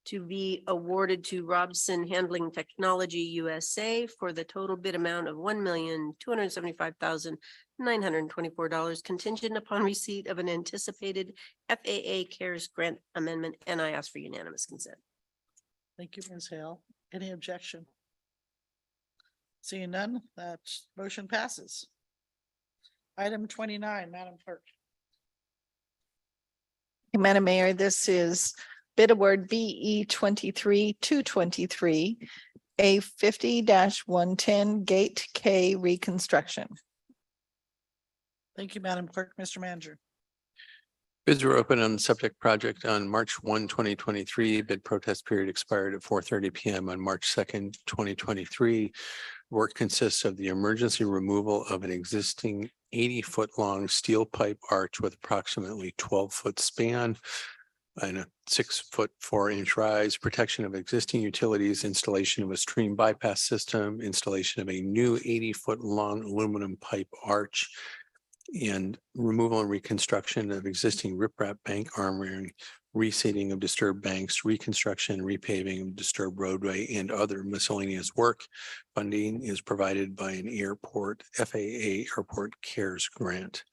to be awarded to Robson Handling Technology USA for the total bid amount of $1,275,924, contingent upon receipt of an anticipated FAA CARES grant amendment, and I ask for unanimous consent. Thank you, Ms. Hale. Any objection? Seeing none, that motion passes. Item 29, Madam Clerk. Madam Mayor, this is bid award BE 23-223 A50-110 Gate K reconstruction. Thank you, Madam Clerk. Mr. Manager. Bids were open on the subject project on March 1, 2023. Bid protest period expired at 4:30 PM on March 2nd, 2023. Work consists of the emergency removal of an existing 80-foot long steel pipe arch with approximately 12-foot span and a 6-foot 4-inch rise, protection of existing utilities, installation of a stream bypass system, installation of a new 80-foot long aluminum pipe arch, and removal and reconstruction of existing riprap bank armoring, reseeding of disturbed banks, reconstruction, repaving of disturbed roadway, and other miscellaneous work. Funding is provided by an airport, FAA Airport Cares Grant.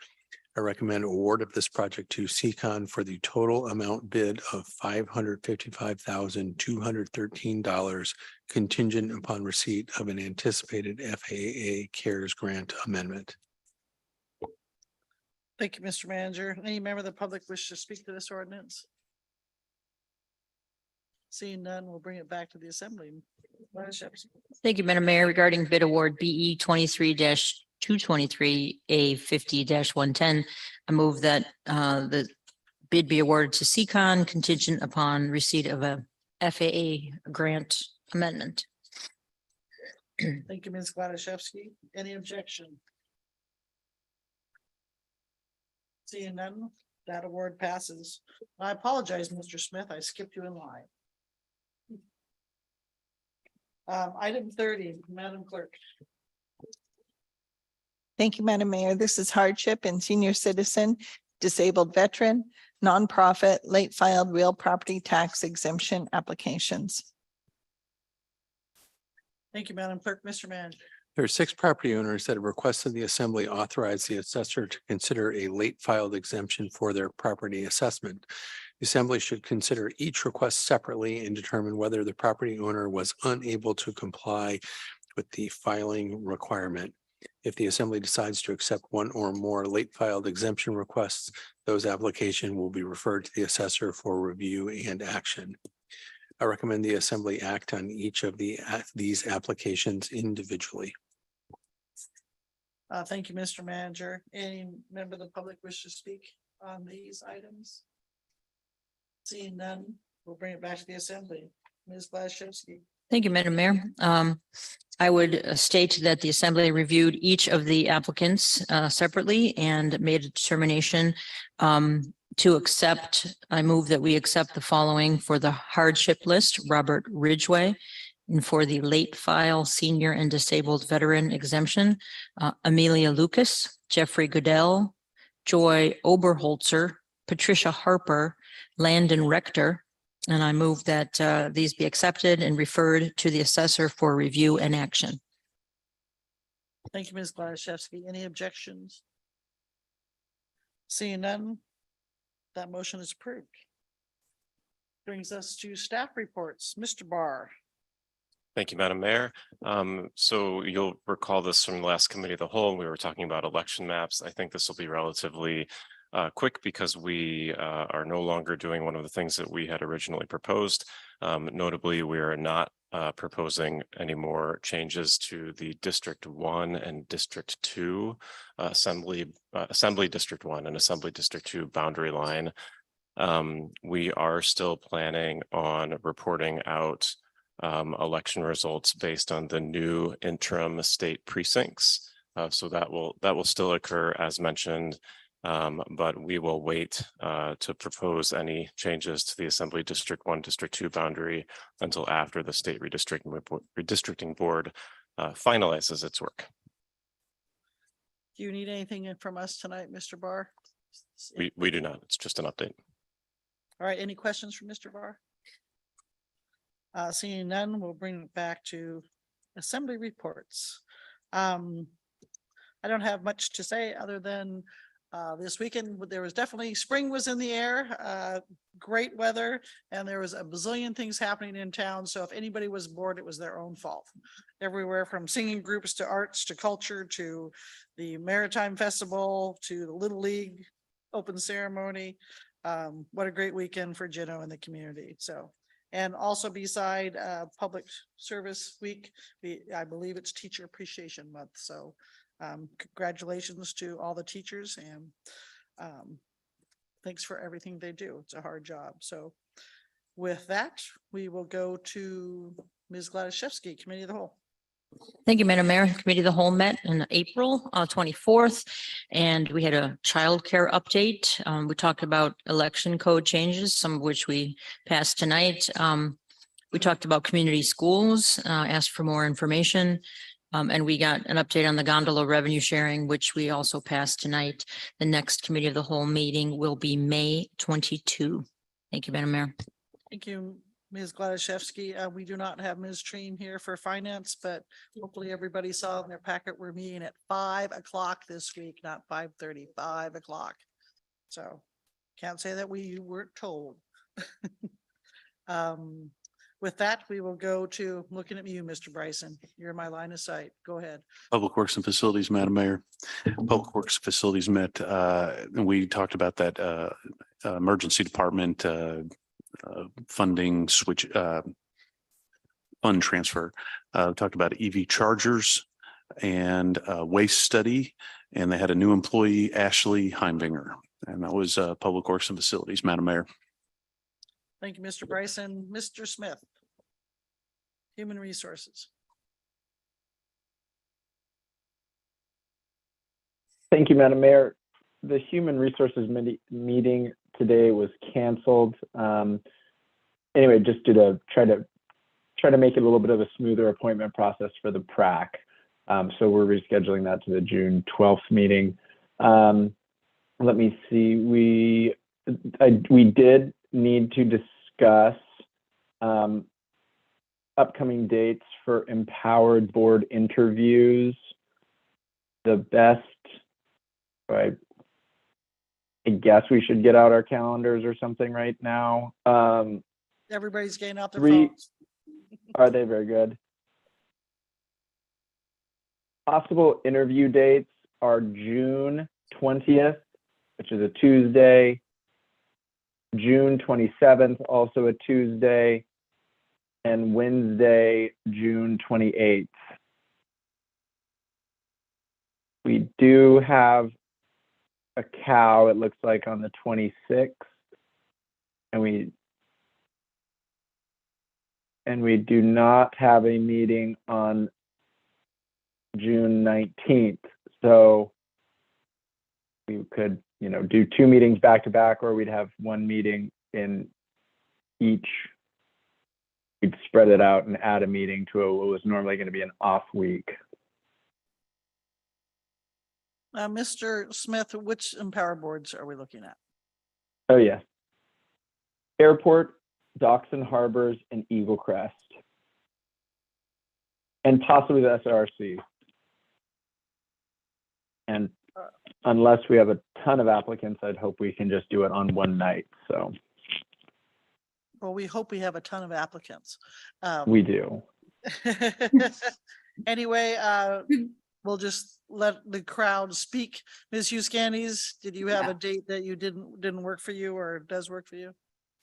I recommend award of this project to Seacon for the total amount bid of $555,213 contingent upon receipt of an anticipated FAA Cares Grant amendment. Thank you, Mr. Manager. Any member of the public wish to speak to this ordinance? Seeing none, we'll bring it back to the assembly. Thank you, Madam Mayor. Regarding bid award BE 23-223 A50-110, I move that the bid be awarded to Seacon contingent upon receipt of a FAA grant amendment. Thank you, Ms. Gladysevsky. Any objection? Seeing none, that award passes. I apologize, Mr. Smith. I skipped you in line. Item 30, Madam Clerk. Thank you, Madam Mayor. This is hardship and senior citizen, disabled veteran, nonprofit, late filed real property tax exemption applications. Thank you, Madam Clerk. Mr. Manager. There are 6 property owners that have requested the assembly authorize the assessor to consider a late filed exemption for their property assessment. The assembly should consider each request separately and determine whether the property owner was unable to comply with the filing requirement. If the assembly decides to accept one or more late filed exemption requests, those applications will be referred to the assessor for review and action. I recommend the assembly act on each of these applications individually. Thank you, Mr. Manager. Any member of the public wish to speak on these items? Seeing none, we'll bring it back to the assembly. Ms. Gladysevsky. Thank you, Madam Mayor. I would state that the assembly reviewed each of the applicants separately and made a determination to accept. I move that we accept the following for the hardship list: Robert Ridgway, and for the late file senior and disabled veteran exemption, Amelia Lucas, Jeffrey Goodell, Joy Oberholzer, Patricia Harper, Landon Rector. And I move that these be accepted and referred to the assessor for review and action. Thank you, Ms. Gladysevsky. Any objections? Seeing none, that motion is approved. Brings us to staff reports. Mr. Barr. Thank you, Madam Mayor. So you'll recall this from the last committee of the whole. We were talking about election maps. I think this will be relatively quick because we are no longer doing one of the things that we had originally proposed. Notably, we are not proposing any more changes to the District 1 and District 2 Assembly District 1 and Assembly District 2 boundary line. We are still planning on reporting out election results based on the new interim state precincts. So that will still occur as mentioned, but we will wait to propose any changes to the Assembly District 1, District 2 boundary until after the state redistricting board finalizes its work. Do you need anything from us tonight, Mr. Barr? We do not. It's just an update. All right, any questions from Mr. Barr? Seeing none, we'll bring it back to assembly reports. I don't have much to say other than this weekend, there was definitely spring was in the air, great weather, and there was a bazillion things happening in town. So if anybody was bored, it was their own fault. Everywhere from singing groups to arts to culture to the Maritime Festival to the Little League open ceremony. What a great weekend for Juneau and the community. So, and also beside Public Service Week, I believe it's Teacher Appreciation Month. So Congratulations to all the teachers and thanks for everything they do. It's a hard job. So with that, we will go to Ms. Gladys Committee of the Whole. Thank you, Madam Mayor. Committee of the Whole met in April 24th, and we had a childcare update. We talked about election code changes, some of which we passed tonight. We talked about community schools, asked for more information. And we got an update on the gondola revenue sharing, which we also passed tonight. The next Committee of the Whole meeting will be May 22. Thank you, Madam Mayor. Thank you, Ms. Gladys. We do not have Ms. Treen here for finance, but hopefully everybody saw in their packet, we're meeting at 5 o'clock this week, not 5:30, 5 o'clock. So can't say that we weren't told. With that, we will go to looking at you, Mr. Bryson. You're in my line of sight. Go ahead. Public Works and Facilities, Madam Mayor. Public Works Facilities met, and we talked about that emergency department funding switch, fund transfer. Talked about EV chargers and waste study, and they had a new employee, Ashley Heimbinger, and that was Public Works and Facilities, Madam Mayor. Thank you, Mr. Bryson. Mr. Smith. Human Resources. Thank you, Madam Mayor. The Human Resources meeting today was canceled. Anyway, just to try to make it a little bit of a smoother appointment process for the PrAC. So we're rescheduling that to the June 12th meeting. Let me see. We did need to discuss upcoming dates for empowered board interviews. The best, I guess we should get out our calendars or something right now. Everybody's getting out their Three, phones. are they very good? Possible interview dates are June 20th, which is a Tuesday, June 27th, also a Tuesday, and Wednesday, June 28th. We do have a cow, it looks like, on the 26th, and we do not have a meeting on June 19th. So we could, do two meetings back to back, or we'd have one meeting in each. We'd spread it out and add a meeting to what was normally going to be an off week. Mr. Smith, which Empower boards are we looking at? Oh, yes. Airport, Docks and Harbors, and Eagle Crest. And possibly the SRC. And unless we have a ton of applicants, I'd hope we can just do it on one night, so. Well, we hope we have a ton of applicants. We do. Anyway, we'll just let the crowd speak. Ms. Huscanes, did you have a date that you didn't work for you or does work for you?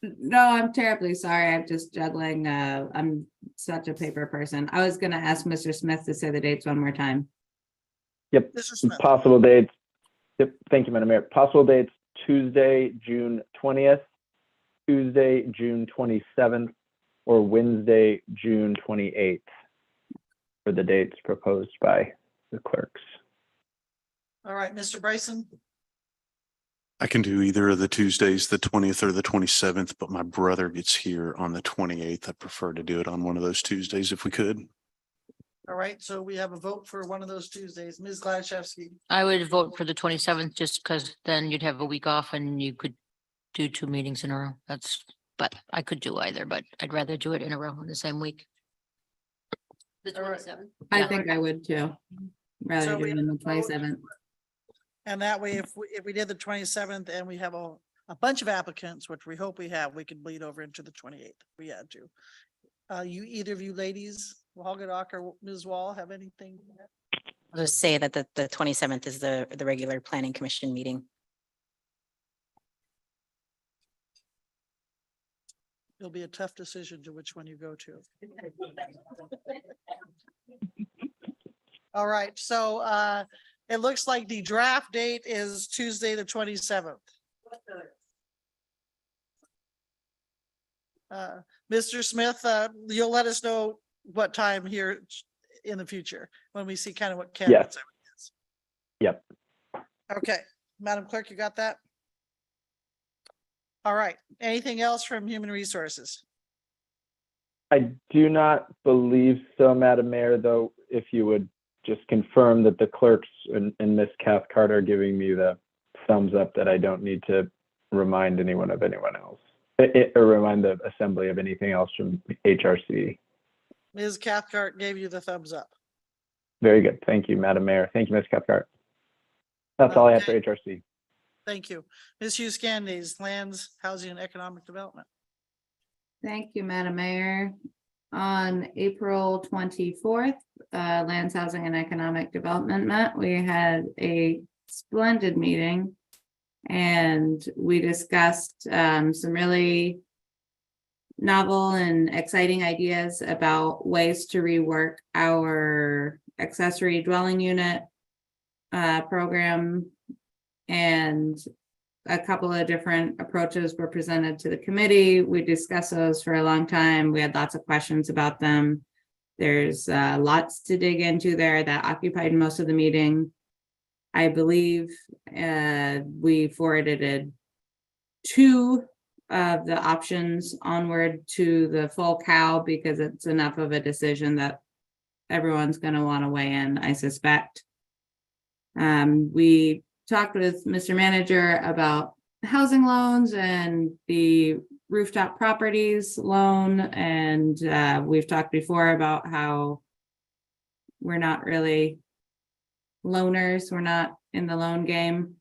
No, I'm terribly sorry. I'm just juggling. I'm such a paper person. I was gonna ask Mr. Smith to say the dates one more time. Yep. Possible dates. Yep. Thank you, Madam Mayor. Possible dates: Tuesday, June 20th, Tuesday, June 27th, or Wednesday, June 28th for the dates proposed by the clerks. All right, Mr. Bryson. I can do either of the Tuesdays, the 20th or the 27th, but my brother gets here on the 28th. I prefer to do it on one of those Tuesdays if we could. All right, so we have a vote for one of those Tuesdays. Ms. Gladys. I would vote for the 27th just because then you'd have a week off and you could do two meetings in a row. But I could do either, but I'd rather do it in a row in the same week. The 27th. I think I would too. Rather So do we it on the have a vote. 27th. And that way, if we did the 27th and we have a bunch of applicants, which we hope we have, we could bleed over into the 28th. If we had to. Either of you ladies, Walgadock or Ms. Wall, have anything? I'll just say that the 27th is the regular planning commission meeting. It'll be a tough decision to which one you go to. All right, so it looks like the draft date is Tuesday, the 27th. Mr. Smith, you'll let us know what time here in the future when we see kind of what candidates. Yep. Okay, Madam Clerk, you got that? All right, anything else from Human Resources? I do not believe so, Madam Mayor, though, if you would just confirm that the clerks and Ms. Cathcart are giving me the thumbs up that I don't need to remind anyone of anyone else. Or remind the assembly of anything else from HRC. Ms. Cathcart gave you the thumbs up. Very good. Thank you, Madam Mayor. Thank you, Ms. Cathcart. That's all I have for HRC. Thank you. Ms. Hughes Candies, Lands, Housing and Economic Development. Thank you, Madam Mayor. On April 24th, Lands, Housing and Economic Development met. We had a splendid meeting and we discussed some really novel and exciting ideas about ways to rework our accessory dwelling unit program, and a couple of different approaches were presented to the committee. We discussed those for a long time. We had lots of questions about them. There's lots to dig into there that occupied most of the meeting. I believe we forwarded 2 of the options onward to the full cow because it's enough of a decision that everyone's going to want to weigh in, I suspect. We talked with Mr. Manager about housing loans and the rooftop properties loan. And we've talked before about how we're not really loaners. We're not in the loan game,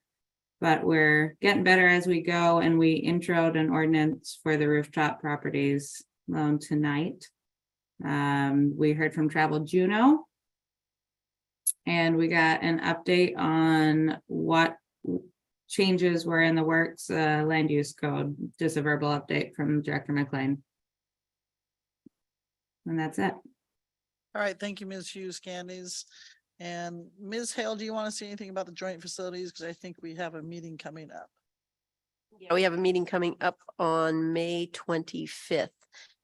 but we're getting better as we go. And we introed an ordinance for the rooftop properties loan tonight. We heard from Travel Juneau. And we got an update on what changes were in the works, land use code, just a verbal update from Director McLean. And that's it. All right, thank you, Ms. Hughes Candies. And Ms. Hale, do you want to say anything about the joint facilities? Because I think we have a meeting coming up. Yeah, we have a meeting coming up on May 25th,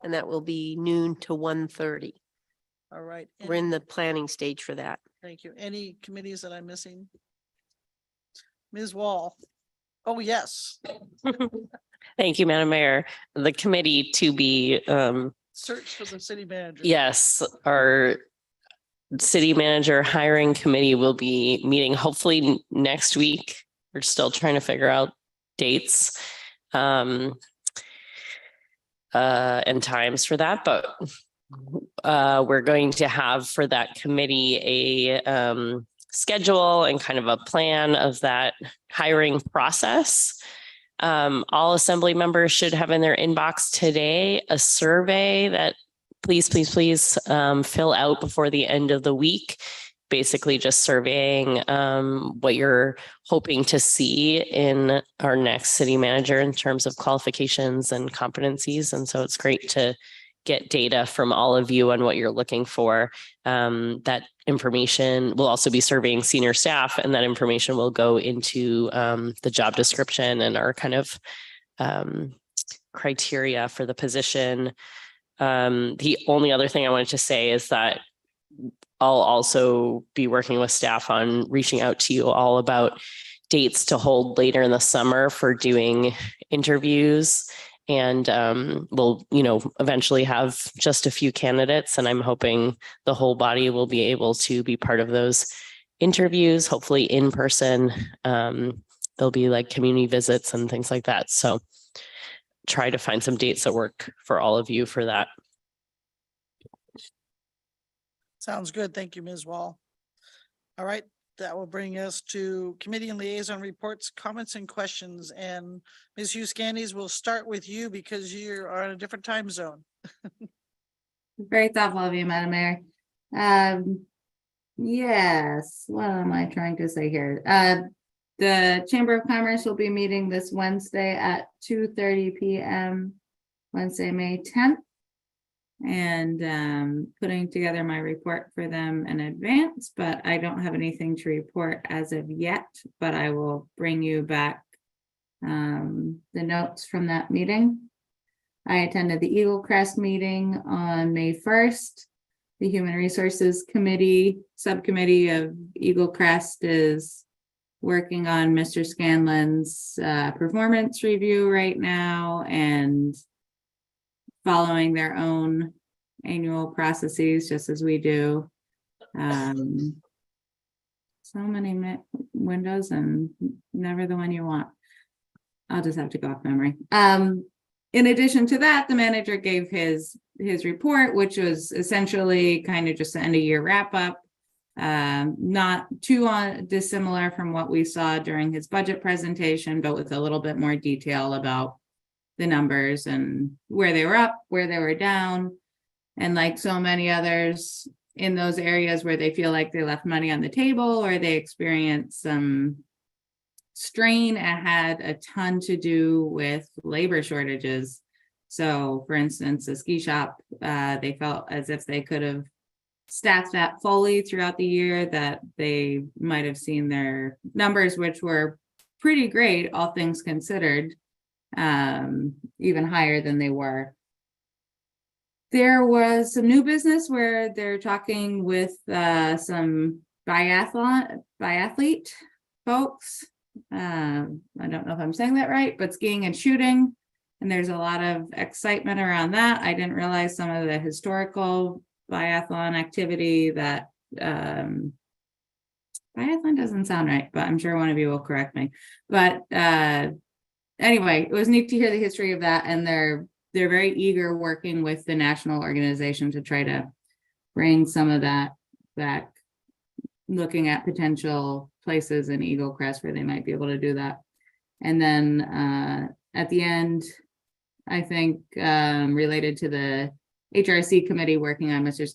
and that will be noon to 1:30. All right. We're in the planning stage for that. Thank you. Any committees that I'm missing? Ms. Wall. Oh, yes. Thank you, Madam Mayor. The committee to be, Search for the city manager. yes, our city manager hiring committee will be meeting hopefully next week. We're still trying to figure out dates and times for that, but we're going to have for that committee a schedule and kind of a plan of that hiring process. All assembly members should have in their inbox today a survey that please fill out before the end of the week. Basically just surveying what you're hoping to see in our next city manager in terms of qualifications and competencies. And so it's great to get data from all of you on what you're looking for. That information will also be surveying senior staff, and that information will go into the job description and our kind of criteria for the position. The only other thing I wanted to say is that I'll also be working with staff on reaching out to you all about dates to hold later in the summer for doing interviews. And we'll, eventually have just a few candidates, and I'm hoping the whole body will be able to be part of those interviews, hopefully in person. There'll be like community visits and things like that. So try to find some dates that work for all of you for that. Sounds good. Thank you, Ms. Wall. All right, that will bring us to committee and liaison reports, comments and questions. And Ms. Hughes Candies, we'll start with you because you are in a different time zone. Very thoughtful of you, Madam Mayor. Yes, what am I trying to say here? The Chamber of Commerce will be meeting this Wednesday at 2:30 p.m. Wednesday, May 10th. and putting together my report for them in advance, but I don't have anything to report as of yet, but I will bring you back the notes from that meeting. I attended the Eagle Crest meeting on May 1st. The Human Resources Committee, subcommittee of Eagle Crest is working on Mr. Scanlon's performance review right now and following their own annual processes, just as we do. So many windows and never the one you want. I'll just have to go off memory. In addition to that, the manager gave his report, which was essentially kind of just an end of year wrap up. Not too dissimilar from what we saw during his budget presentation, but with a little bit more detail about the numbers and where they were up, where they were down. And like so many others in those areas where they feel like they left money on the table or they experienced some strain, it had a ton to do with labor shortages. So for instance, the ski shop, they felt as if they could have staffed that fully throughout the year, that they might have seen their numbers, which were pretty great, all things considered, even higher than they were. There was some new business where they're talking with some biathlete folks. I don't know if I'm saying that right, but skiing and shooting. And there's a lot of excitement around that. I didn't realize some of the historical biathlon activity that biathlon doesn't sound right, but I'm sure one of you will correct me. But anyway, it was neat to hear the history of that, and they're very eager working with the national organization to try to bring some of that back, looking at potential places in Eagle Crest where they might be able to do that. And then at the end, I think related to the HRC committee working on Mr.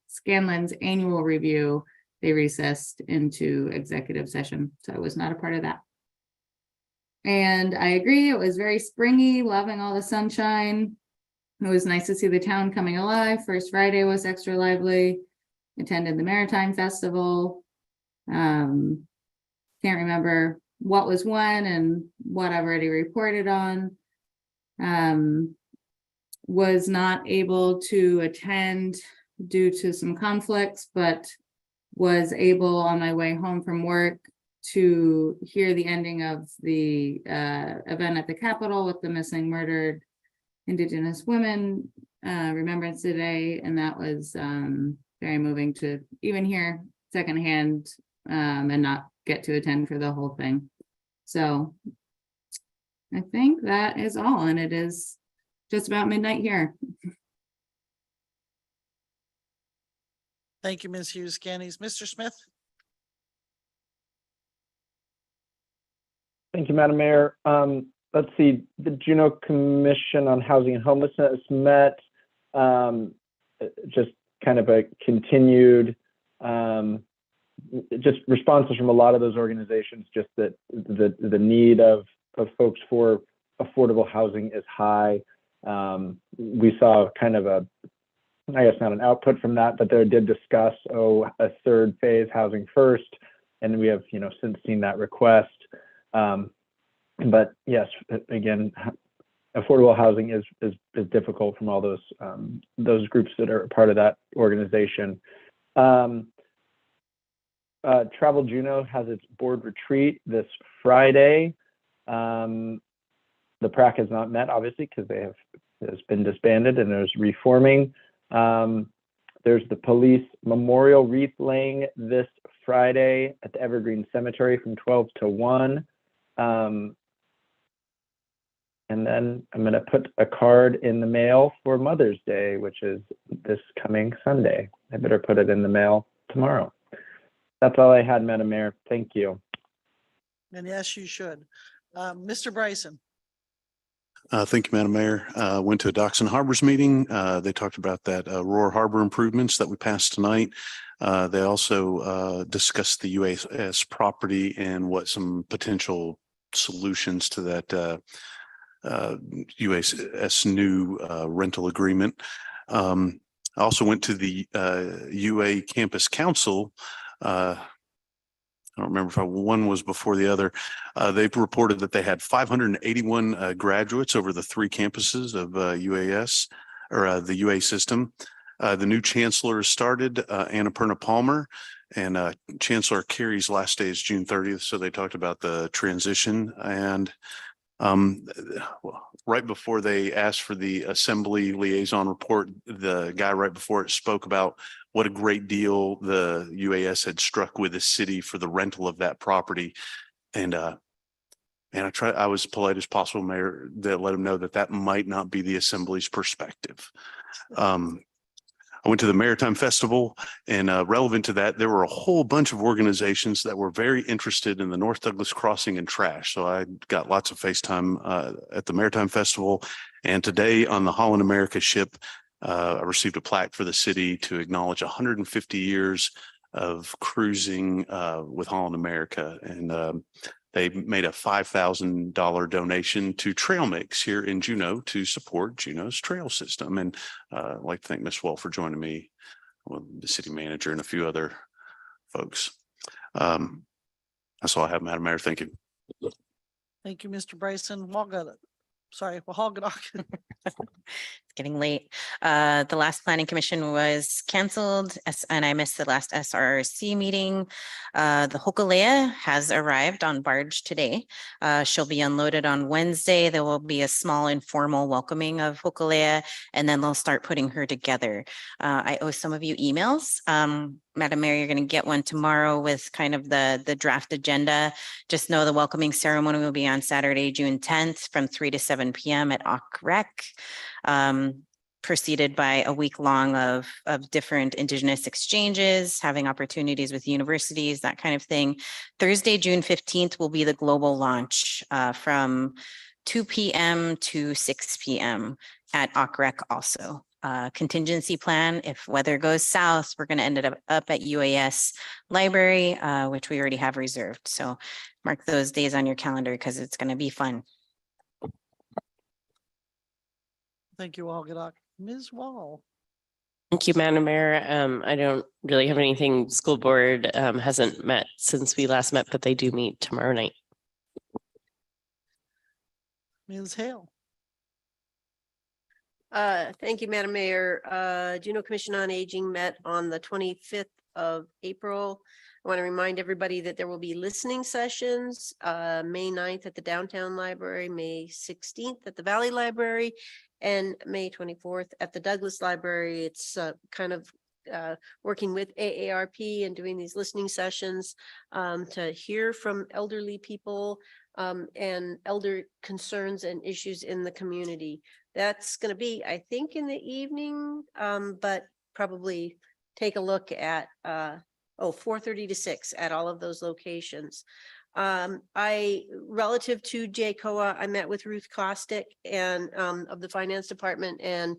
Scanlon's annual review, they recessed into executive session. So I was not a part of that. And I agree, it was very springy, loving all the sunshine. It was nice to see the town coming alive. First Friday was extra lively. Attended the Maritime Festival. Can't remember what was when and what I've already reported on. Was not able to attend due to some conflicts, but was able on my way home from work to hear the ending of the event at the Capitol with the missing murdered Indigenous women Remembrance Day, and that was very moving to even hear secondhand and not get to attend for the whole thing. So I think that is all, and it is just about midnight here. Thank you, Ms. Hughes Cannies. Mr. Smith? Thank you, Madam Mayor. Let's see, the Juneau Commission on Housing and Homelessness met, just kind of a continued, just responses from a lot of those organizations, just that the need of folks for affordable housing is high. We saw kind of a, I guess not an output from that, but they did discuss, a third phase housing first. And we have, since seen that request. But yes, again, affordable housing is difficult from all those groups that are part of that organization. Travel Juneau has its board retreat this Friday. The PRAC has not met, obviously, because has been disbanded and is reforming. There's the police memorial wreath laying this Friday at the Evergreen Cemetery from 12 to 1. And then I'm going to put a card in the mail for Mother's Day, which is this coming Sunday. I better put it in the mail tomorrow. That's all I had, Madam Mayor. Thank you. And yes, you should. Mr. Bryson? Thank you, Madam Mayor. Went to a Docks and Harbors meeting. They talked about that Aurora Harbor improvements that we passed tonight. They also discussed the UAS property and what some potential solutions to that UAS new rental agreement. I also went to the UA Campus Council. I don't remember if one was before the other. They've reported that they had 581 graduates over the 3 campuses of UAS or the UA system. The new chancellor started, Annapurna Palmer, and Chancellor Carey's last day is June 30th. So they talked about the transition, and right before they asked for the assembly liaison report, the guy right before it spoke about what a great deal the UAS had struck with the city for the rental of that property. And I was polite as possible, Mayor, that let him know that that might not be the assembly's perspective. I went to the Maritime Festival, and relevant to that, there were a whole bunch of organizations that were very interested in the North Douglas crossing and trash. So I got lots of FaceTime at the Maritime Festival. And today on the Holland America ship, I received a plaque for the city to acknowledge 150 years of cruising with Holland America. And they made a $5,000 donation to Trail Mix here in Juneau to support Juneau's trail system. And I'd like to thank Ms. Well for joining me, the city manager, and a few other folks. That's all I have, Madam Mayor. Thank you. Thank you, Mr. Bryson. It's getting late. The last planning commission was canceled and I missed the last SRC meeting. The Hokulea has arrived on barge today. She'll be unloaded on Wednesday. There will be a small informal welcoming of Hokulea, and then they'll start putting her together. I owe some of you emails. Madam Mayor, you're going to get one tomorrow with kind of the draft agenda. Just know the welcoming ceremony will be on Saturday, June 10th from 3 to 7 p.m. at OCREC. Preceded by a week long of different Indigenous exchanges, having opportunities with universities, that kind of thing. Thursday, June 15th will be the global launch from 2 p.m. to 6 p.m. at OCREC also. Contingency plan, if weather goes south, we're going to end it up at UAS Library, which we already have reserved. So mark those days on your calendar because it's going to be fun. Thank you, Algodoc. Ms. Wall. Thank you, Madam Mayor. I don't really have anything. School board hasn't met since we last met, but they do meet tomorrow night. Ms. Hale. Thank you, Madam Mayor. Juneau Commission on Aging met on the 25th of April. I want to remind everybody that there will be listening sessions, May 9th at the Downtown Library, May 16th at the Valley Library, and May 24th at the Douglas Library. It's kind of working with AARP and doing these listening sessions to hear from elderly people and elder concerns and issues in the community. That's going to be, I think, in the evening, but probably take a look at 4:30 to 6 at all of those locations. Relative to JCOA, I met with Ruth Kostick and of the finance department and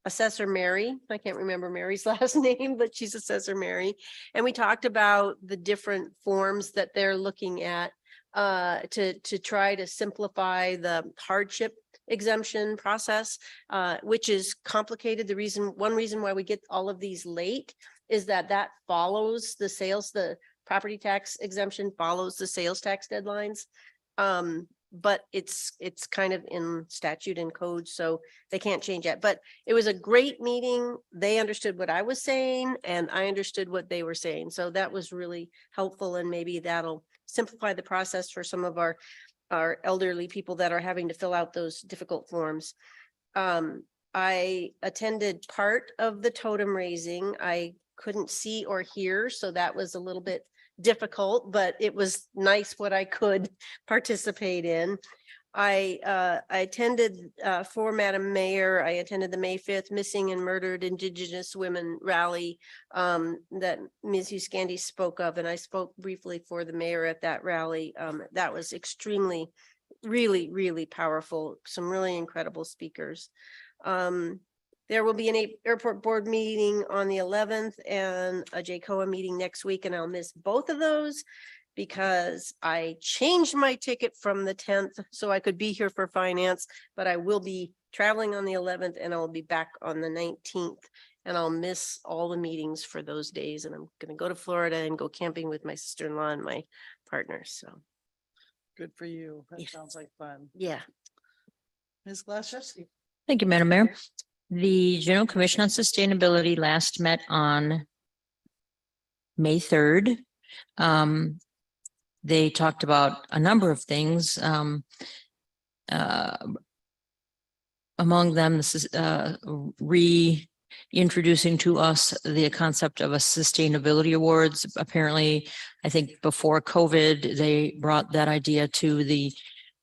Assessor Mary. I can't remember Mary's last name, but she's Assessor Mary. And we talked about the different forms that they're looking at to try to simplify the hardship exemption process, which is complicated. One reason why we get all of these late is that follows the property tax exemption follows the sales tax deadlines. But it's kind of in statute and code, so they can't change that. But it was a great meeting. They understood what I was saying and I understood what they were saying. So that was really helpful, and maybe that'll simplify the process for some of our elderly people that are having to fill out those difficult forms. I attended part of the totem raising. I couldn't see or hear, so that was a little bit difficult, but it was nice what I could participate in. I attended for Madam Mayor, I attended the May 5th Missing and Murdered Indigenous Women Rally that Ms. Uscandy spoke of, and I spoke briefly for the mayor at that rally. That was extremely, really powerful. Some really incredible speakers. There will be an airport board meeting on the 11th and a JCOA meeting next week, and I'll miss both of those because I changed my ticket from the 10th so I could be here for finance, but I will be traveling on the 11th and I'll be back on the 19th. And I'll miss all the meetings for those days. And I'm gonna go to Florida and go camping with my sister-in-law and my partner. So, Good for you. That Yes. sounds like fun. yeah. Ms. Glaszewski. Thank you, Madam Mayor. The General Commission on Sustainability last met on May 3rd. They talked about a number of things. Among them, this is reintroducing to us the concept of a sustainability awards. Apparently, I think before COVID, they brought that idea to the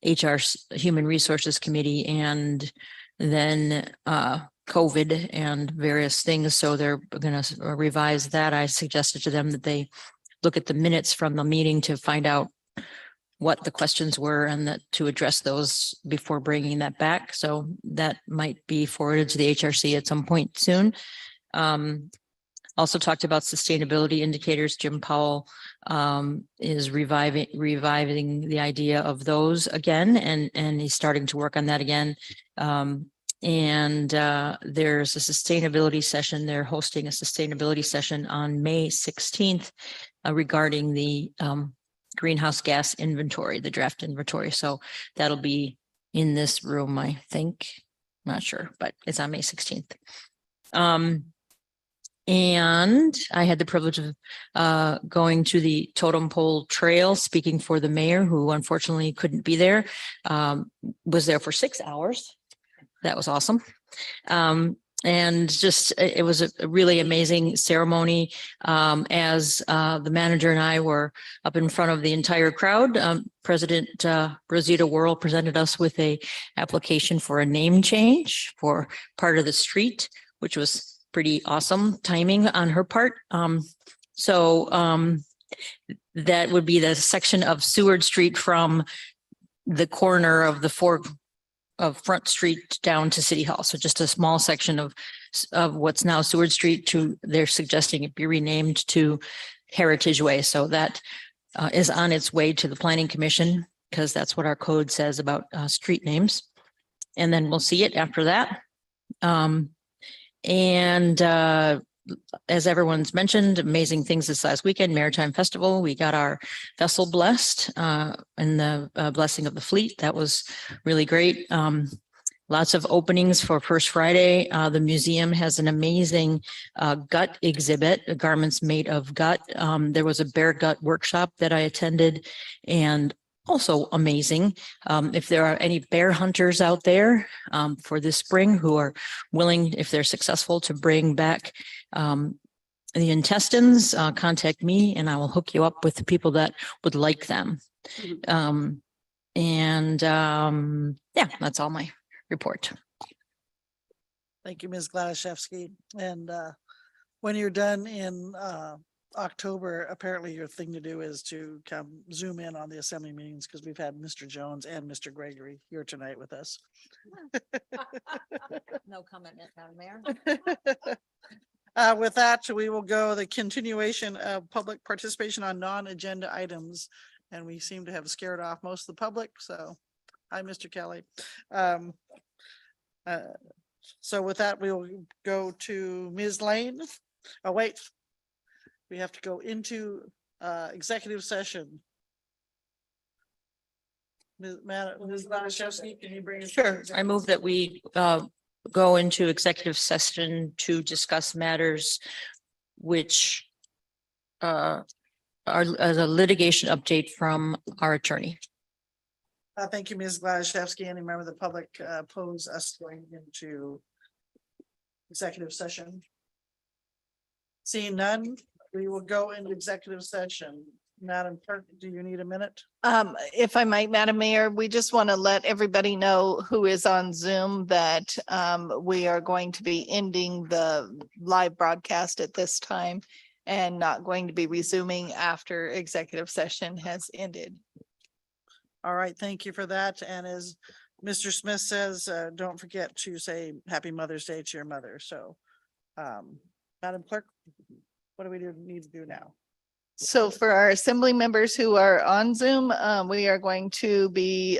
HR Human Resources Committee, and then COVID and various things. So they're going to revise that. I suggested to them that they look at the minutes from the meeting to find out what the questions were and that to address those before bringing that back. So that might be forwarded to the HRC at some point soon. Also talked about sustainability indicators. Jim Powell is reviving the idea of those again, and he's starting to work on that again. There's a sustainability session. They're hosting a sustainability session on May 16th regarding the greenhouse gas inventory, the draft inventory. So that'll be in this room, I think. Not sure, but it's on May 16th. And I had the privilege of going to the Totem Pole Trail, speaking for the mayor, who unfortunately couldn't be there, was there for 6 hours. That was awesome. And just, it was a really amazing ceremony. As the manager and I were up in front of the entire crowd, President Rosita Worrell presented us with a application for a name change for part of the street, which was pretty awesome timing on her part. That would be the section of Seward Street from the corner of the Front Street down to City Hall. So just a small section of what's now Seward Street to, they're suggesting it be renamed to Heritage Way. So that is on its way to the Planning Commission, because that's what our code says about street names. And then we'll see it after that. As everyone's mentioned, amazing things this last weekend, Maritime Festival. We got our vessel blessed and the blessing of the fleet. That was really great. Lots of openings for First Friday. The museum has an amazing gut exhibit, garments made of gut. There was a bear gut workshop that I attended, and also amazing. If there are any bear hunters out there for this spring who are willing, if they're successful, to bring back the intestines, contact me and I will hook you up with the people that would like them. Yeah, that's all my report. Thank you, Ms. Glaszewski. And when you're done in October, apparently your thing to do is to come zoom in on the assembly meetings, because we've had Mr. Jones and Mr. Gregory here tonight with us. No comment, Madam Mayor. With that, we will go the continuation of public participation on non-agenda items. And we seem to have scared off most of the public. So, hi, Mr. Kelly. So with that, we'll go to Ms. Lane. Oh, wait. We have to go into executive session. Ms. Glaszewski, can you bring us? Sure. I move that we go into executive session to discuss matters which are as a litigation update from our attorney. Thank you, Ms. Glaszewski. Any member of the public oppose us going into executive session? Seeing none, we will go into executive session. Madam Clerk, do you need a minute? If I might, Madam Mayor, we just want to let everybody know who is on Zoom that we are going to be ending the live broadcast at this time and not going to be resuming after executive session has ended. All right, thank you for that. And as Mr. Smith says, don't forget to say Happy Mother's Day to your mother. So, Madam Clerk, what do we need to do now? So for our assembly members who are on Zoom, we are going to be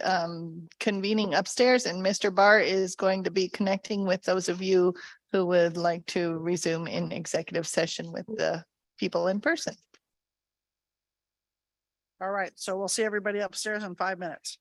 convening upstairs, and Mr. Barr is going to be connecting with those of you who would like to resume in executive session with the people in person. All right, so we'll see everybody upstairs in 5 minutes.